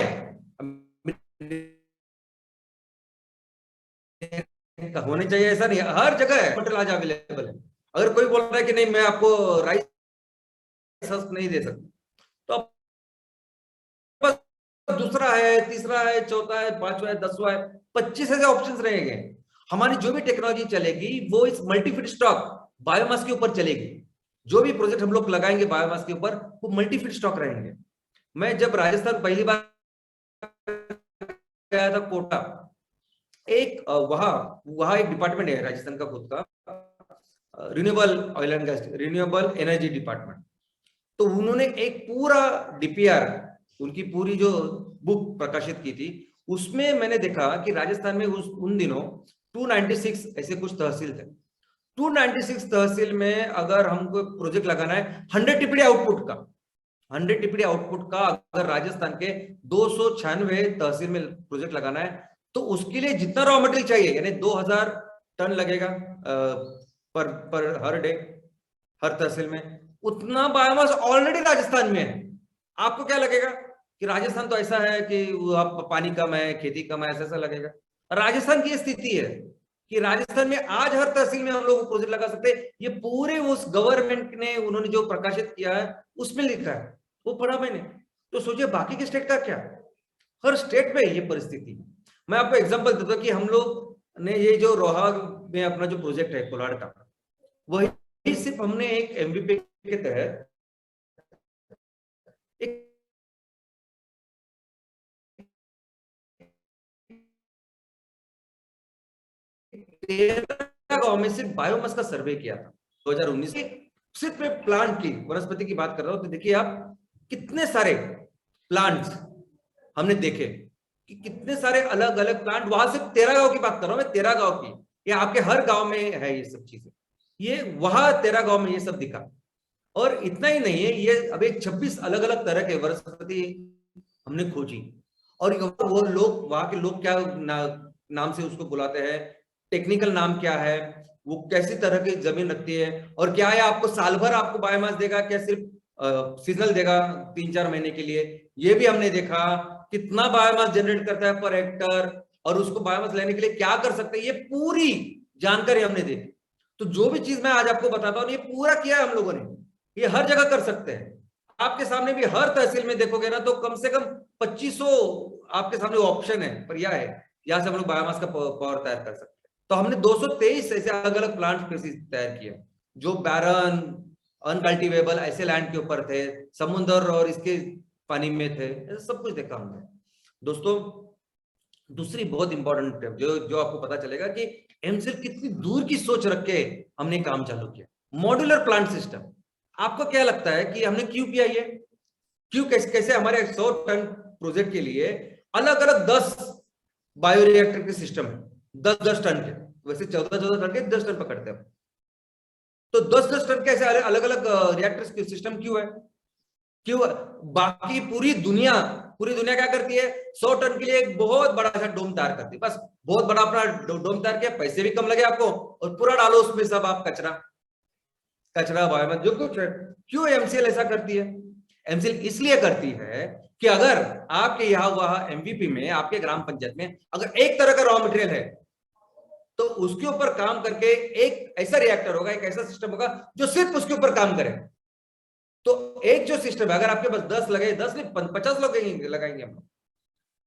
होने चाहिए, ऐसा नहीं, हर जगह है मटेरियल आज अवेलेबल है। अगर कोई बोल रहा है कि नहीं मैं आपको राइस नहीं दे सकता, तो दूसरा है, तीसरा है, चौथा है, 5वां है, 10वां है, 25 ऐसे ऑप्शंस रहेंगे। हमारी जो भी टेक्नोलॉजी चलेगी वो इस मल्टी फीड स्टॉक बायोमास के ऊपर चलेगी। जो भी प्रोजेक्ट हम लोग लगाएंगे बायोमास के ऊपर वो मल्टी फीड स्टॉक रहेंगे। मैं जब राजस्थान पहली बार गया था कोटा, एक वहां एक डिपार्टमेंट है राजस्थान का खुद का, renewable oil and gas, renewable energy department. तो उन्होंने एक पूरा डीपीआर, उनकी पूरी जो बुक प्रकाशित की थी, उसमें मैंने देखा कि राजस्थान में उन दिनों 296 ऐसे कुछ तहसील थे। 296 तहसील में अगर हमको प्रोजेक्ट लगाना है 100 टीपीडी आउटपुट का, 100 टीपीडी आउटपुट का अगर राजस्थान के 296 तहसील में प्रोजेक्ट लगाना है, तो उसके लिए जितना रॉ मटेरियल चाहिए यानी 2000 टन लगेगा पर हर डे, हर तहसील में, उतना बायोमास ऑलरेडी राजस्थान में है। आपको क्या लगेगा कि राजस्थान तो ऐसा है कि आप पानी कम है, खेती कम है, ऐसा लगेगा। राजस्थान की स्थिति है कि राजस्थान में आज हर तहसील में हम लोग प्रोजेक्ट लगा सकते हैं। ये पूरे उस गवर्नमेंट ने उन्होंने जो प्रकाशित किया है उसमें लिखा है, वो पढ़ा मैंने। तो सोचिए बाकी के स्टेट का क्या, हर स्टेट में ये परिस्थिति। मैं आपको एग्जांपल देता हूं कि हम लोग ने ये जो रोहा में अपना जो प्रोजेक्ट है कोलाड का, वही सिर्फ हमने एक एमवीपी के तहत एक 13 गांव में सिर्फ बायोमास का सर्वे किया था 2019 में। सिर्फ मैं प्लांट की वनस्पति की बात कर रहा हूं, तो देखिए आप कितने सारे प्लांट्स हमने देखे कि कितने सारे अलग अलग प्लांट, वहां सिर्फ 13 गांव की बात कर रहा हूं मैं, 13 गांव की, या आपके हर गांव में है ये सब चीजें, ये वहां 13 गांव में ये सब दिखा। और इतना ही नहीं है, ये अब एक 26 अलग अलग तरह के वनस्पति हमने खोजी, और वो लोग वहां के लोग क्या नाम से उसको बुलाते हैं, टेक्निकल नाम क्या है, वो कैसी तरह की जमीन रखती है, और क्या है आपको साल भर आपको बायोमास देगा, क्या सिर्फ सीजनल देगा 3-4 महीने के लिए, ये भी हमने देखा। कितना बायोमास जनरेट करता है पर हेक्टर, और उसको बायोमास लेने के लिए क्या कर सकते हैं, ये पूरी जानकारी हमने देखी। तो जो भी चीज मैं आज आपको बताता हूँ ये पूरा किया है हम लोगों ने, ये हर जगह कर सकते हैं। आपके सामने भी हर तहसील में देखोगे ना तो कम से कम 2500 आपके सामने ऑप्शन है, पर यह है यहां से हम लोग बायोमास का पावर तैयार कर सकते हैं। तो हमने 223 ऐसे अलग अलग प्लांट स्पीसीज तैयार किए, जो बैरन, अनकल्टिवेबल ऐसे लैंड के ऊपर थे, समुद्र और इसके पानी में थे, ऐसा सब कुछ देखा हमने। दोस्तों दूसरी बहुत इंपॉर्टेंट जो जो आपको पता चलेगा कि एमसेल कितनी दूर की सोच रख के हमने काम चालू किया। मॉड्यूलर प्लांट सिस्टम, आपको क्या लगता है कि हमने क्यों किया ये? क्यों, कैसे हमारे 100 टन प्रोजेक्ट के लिए अलग अलग 10 बायोरिएक्टर के सिस्टम है, 10-10 टन के, वैसे 14-14 टन के 10 टन पकड़ते हैं, तो 10-10 टन के ऐसे अलग अलग रिएक्टर्स के सिस्टम क्यों है? क्यों? बाकी पूरी दुनिया क्या करती है? 100 टन के लिए एक बहुत बड़ा सा डोम तैयार करती है, बस बहुत बड़ा अपना डोम तैयार किया, पैसे भी कम लगे आपको, और पूरा डालो उसमें सब आप कचरा बायोमास जो कुछ है। क्यों एमसीएल ऐसा करती है? एमसीएल इसलिए करती है कि अगर आपके यहाँ वहां एमवीपी में, आपके ग्राम पंचायत में अगर एक तरह का रॉ मटेरियल है, तो उसके ऊपर काम करके एक ऐसा रिएक्टर होगा, एक ऐसा सिस्टम होगा जो सिर्फ उसके ऊपर काम करे। तो एक जो सिस्टम है, अगर आपके पास 10 लगे, 10 नहीं 50 लगाएंगे हम लोग,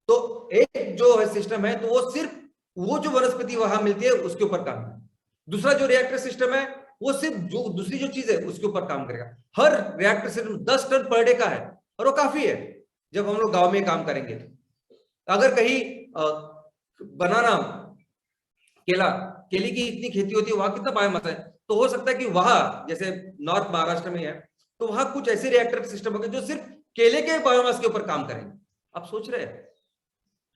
तो एक जो है सिस्टम है, तो वो सिर्फ वो जो वनस्पति वहां मिलती है उसके ऊपर काम करेगा। दूसरा जो रिएक्टर सिस्टम है, वो सिर्फ जो दूसरी जो चीज है उसके ऊपर काम करेगा। हर reactor system 10 ton per day का है, और वो काफी है जब हम लोग गांव में काम करेंगे। अगर कहीं बनाना, केले की इतनी खेती होती है, वहां कितना बायोमास है, तो हो सकता है कि वहां जैसे नॉर्थ महाराष्ट्र में है, तो वहां कुछ ऐसे रिएक्टर सिस्टम होंगे जो सिर्फ केले के बायोमास के ऊपर काम करेंगे। आप सोच रहे हैं?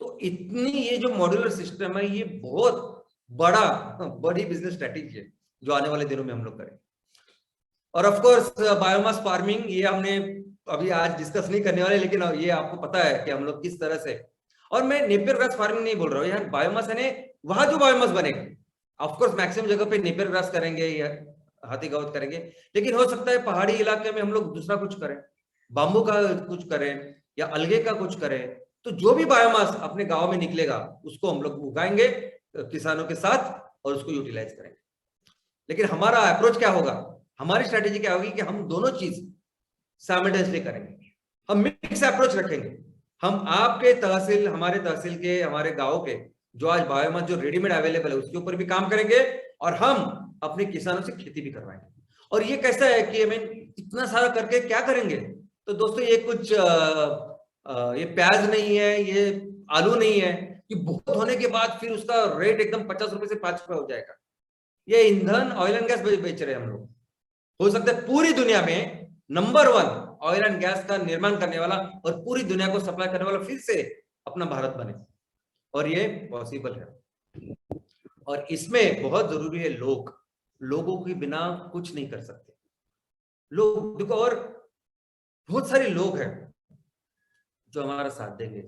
तो इतनी ये जो मॉड्यूलर सिस्टम है, ये बहुत बड़ी बिजनेस स्ट्रेटेजी है जो आने वाले दिनों में हम लोग करें। और ऑफ कोर्स बायोमास फार्मिंग, ये हमने अभी आज डिस्कस नहीं करने वाले, लेकिन ये आपको पता है कि हम लोग किस तरह से, और मैं नेपियर ग्रास फार्मिंग नहीं बोल रहा हूँ, यहाँ बायोमास है वहां जो बायोमास बनेगा, ऑफकोर्स मैक्सिमम जगह पे नेपियर ग्रास करेंगे या हाथी गावत करेंगे, लेकिन हो सकता है पहाड़ी इलाके में हम लोग दूसरा कुछ करें, बाम्बू का कुछ करें या अलगे का कुछ करें। तो जो भी बायोमास अपने गांव में निकलेगा उसको हम लोग उगाएंगे किसानों के साथ और उसको यूटिलाइज करेंगे। लेकिन हमारा अप्रोच क्या होगा, हमारी स्ट्रेटेजी क्या होगी कि हम दोनों चीज साइमल्टेनियसली करेंगे। हम मिक्स अप्रोच रखेंगे। हम आपके तहसील, हमारे तहसील के, हमारे गांव के जो आज बायोमास जो रेडीमेड अवेलेबल है उसके ऊपर भी काम करेंगे, और हम अपने किसानों से खेती भी करवाएंगे। और ये कैसा है कि इतना सारा करके क्या करेंगे? तो दोस्तों ये कुछ ये प्याज नहीं है, ये आलू नहीं है कि बहुत होने के बाद फिर उसका रेट एकदम 50 रुपए से 5 रुपए हो जाएगा। ये ईंधन, ऑयल एंड गैस बेच रहे हैं हम लोग। हो सकता है पूरी दुनिया में नंबर 1 ऑयल एंड गैस का निर्माण करने वाला और पूरी दुनिया को सप्लाई करने वाला फिर से अपना भारत बने, और ये पॉसिबल है। और इसमें बहुत जरूरी है लोगों के बिना कुछ नहीं कर सकते। लोग देखो, और बहुत सारे लोग हैं जो हमारा साथ देंगे।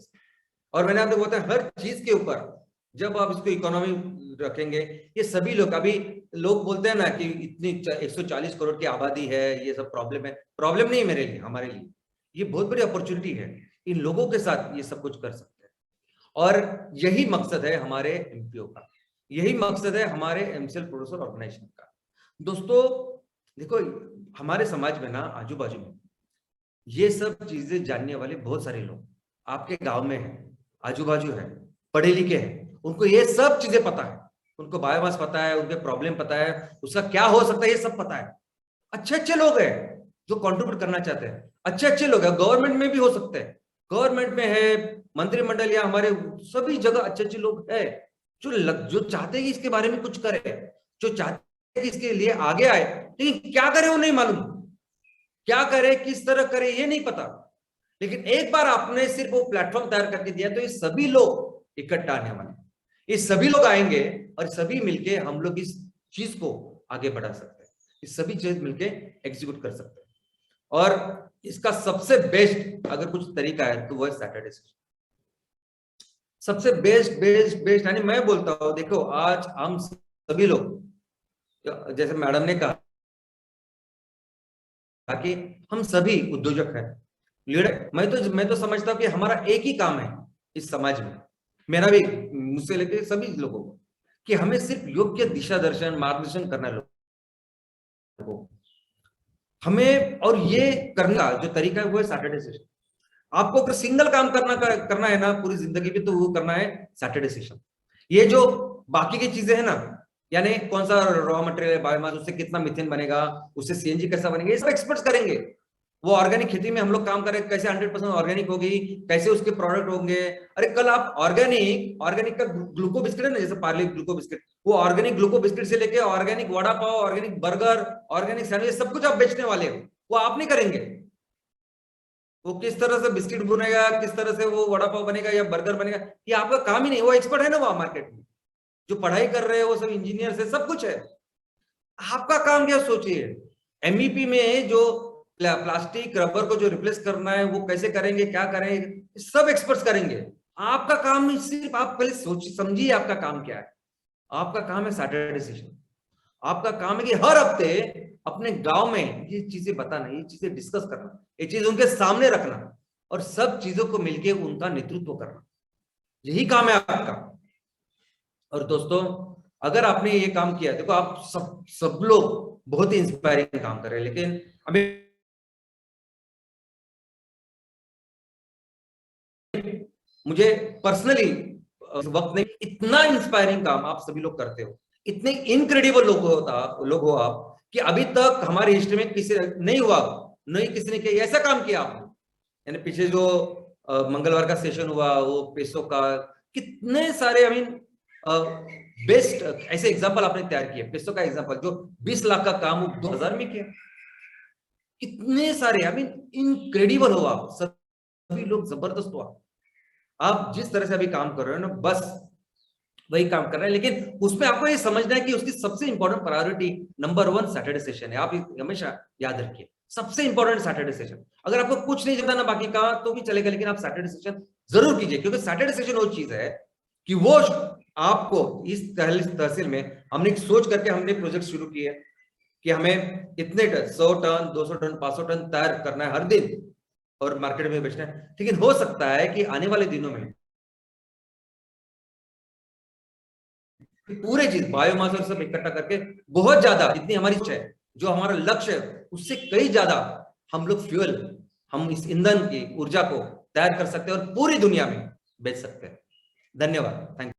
और मैंने आपको बताया हर चीज के ऊपर जब आप इसको इकोनॉमी रखेंगे, ये सभी लोग, अभी लोग बोलते हैं ना कि इतनी 140 करोड़ की आबादी है, ये सब प्रॉब्लम है। प्रॉब्लम नहीं है मेरे लिए, हमारे लिए ये बहुत बड़ी अपॉर्चुनिटी है। इन लोगों के साथ ये सब कुछ कर सकते हैं, और यही मकसद है हमारे एमपीओ का, यही मकसद है हमारे एमसीएल प्रोड्यूसर ऑर्गेनाइजेशन का। दोस्तों देखो, हमारे समाज में ना, आजू बाजू में ये सब चीजें जानने वाले बहुत सारे लोग आपके गांव में है, आजू बाजू है, पढ़े लिखे हैं, उनको ये सब चीजें पता है। उनको बायोमास पता है, उनके प्रॉब्लम पता है, उसका क्या हो सकता है ये सब पता है। अच्छे अच्छे लोग हैं जो कंट्रीब्यूट करना चाहते हैं, अच्छे अच्छे लोग हैं, गवर्नमेंट में भी हो सकते हैं, गवर्नमेंट में है, मंत्रिमंडल या हमारे सभी जगह अच्छे अच्छे लोग हैं जो चाहते हैं कि इसके बारे में कुछ करे, जो चाहते हैं कि इसके लिए आगे आए, लेकिन क्या करे वो नहीं मालूम, क्या करे, किस तरह करे ये नहीं पता। लेकिन एक बार आपने सिर्फ वो प्लेटफॉर्म तैयार करके दिया तो ये सभी लोग इकट्ठा आने वाले, ये सभी लोग आएंगे और सभी मिलके हम लोग इस चीज को आगे बढ़ा सकते हैं, इस सभी चीज मिलके एग्जीक्यूट कर सकते हैं। और इसका सबसे बेस्ट अगर कुछ तरीका है तो वो है सैटरडे सेशन। सबसे बेस्ट यानी मैं बोलता हूं, देखो आज हम सभी लोग, जैसे मैडम ने कहा कि हम सभी उद्योजक हैं, लीडर। मैं तो समझता हूं कि हमारा एक ही काम है इस समाज में, मेरा भी, मुझसे लेकर सभी लोगों को, कि हमें सिर्फ योग्य दिशा दर्शन, मार्गदर्शन करना है लोगों को हमें। और ये करने का जो तरीका है वो है सैटरडे सेशन। आपको अगर सिंगल काम करना है ना पूरी जिंदगी में, तो वो करना है सैटरडे सेशन। ये जो बाकी की चीजें है ना, यानी कौन सा रॉ मटेरियल है बायोमास, उससे कितना मीथेन बनेगा, उससे सीएनजी कैसा बनेगा, ये सब एक्सपर्ट्स करेंगे। वो ऑर्गेनिक खेती में हम लोग काम करें, कैसे 100% ऑर्गेनिक होगी, कैसे उसके प्रोडक्ट होंगे। अरे कल आप ऑर्गेनिक का ग्लूको बिस्किट है ना, जैसे पार्ले ग्लूको बिस्किट, वो ऑर्गेनिक ग्लूको बिस्किट से लेके organic vada pav, organic burger, organic sandwich, सब कुछ आप बेचने वाले हो। वो आप नहीं करेंगे। वो किस तरह से बिस्किट बनेगा, किस तरह से वो वड़ा पाव बनेगा या बर्गर बनेगा, ये आपका काम ही नहीं। वो एक्सपर्ट है ना वो मार्केट में, जो पढ़ाई कर रहे हैं वो सब इंजीनियर है, सब कुछ है। आपका काम क्या सोचिए। एमईपी में जो प्लास्टिक रबर को जो रिप्लेस करना है वो कैसे करेंगे, क्या करेंगे, सब एक्सपर्ट्स करेंगे। आपका काम सिर्फ आप पहले सोच समझिए आपका काम क्या है। आपका काम है सैटरडे सेशन। आपका काम है कि हर हफ्ते अपने गांव में ये चीजें बताना, ये चीजें डिस्कस करना, ये चीज उनके सामने रखना और सब चीजों को मिलके उनका नेतृत्व करना, यही काम है आपका। और दोस्तों अगर आपने ये काम किया, देखो आप सब लोग बहुत ही इंस्पायरिंग काम कर रहे हैं, लेकिन अभी मुझे पर्सनली वक्त नहीं, इतना इंस्पायरिंग काम आप सभी लोग करते हो, इतने इनक्रेडिबल लोग हो आप, कि अभी तक हमारी हिस्ट्री में किसी नहीं हुआ, नहीं किसी ने किया ऐसा काम किया आपने। यानी पीछे जो मंगलवार का सेशन हुआ, वो पेसो का, कितने सारे आई मीन बेस्ट ऐसे एग्जांपल आपने तैयार किए। पेसो का एग्जांपल जो 20 लाख का काम 2000 में किया, कितने सारे आई मीन इनक्रेडिबल हो आप, सभी लोग जबरदस्त हो आप जिस तरह से अभी काम कर रहे हो ना, बस वही काम कर रहे हैं। लेकिन उसमें आपको ये समझना है कि उसकी सबसे important priority number 1 Saturday session है। आप हमेशा याद रखिए, सबसे इंपॉर्टेंट सैटरडे सेशन। अगर आपको कुछ नहीं जानना बाकी का तो भी चलेगा, लेकिन आप सैटरडे सेशन जरूर कीजिए, क्योंकि सैटरडे सेशन वो चीज है कि वो आपको इस तहसील में हमने सोच करके हमने प्रोजेक्ट शुरू किए कि हमें इतने 100 टन 200 टन 500 टन तैयार करना है हर दिन और मार्केट में बेचना है। लेकिन हो सकता है कि आने वाले दिनों में पूरे चीज बायोमास और सब इकट्ठा करके बहुत ज्यादा, जितनी हमारी सोच है, जो हमारा लक्ष्य है, उससे कई ज्यादा हम लोग फ्यूल, हम इस ईंधन की ऊर्जा को तैयार कर सकते हैं और पूरी दुनिया में बेच सकते हैं। धन्यवाद। Thank you.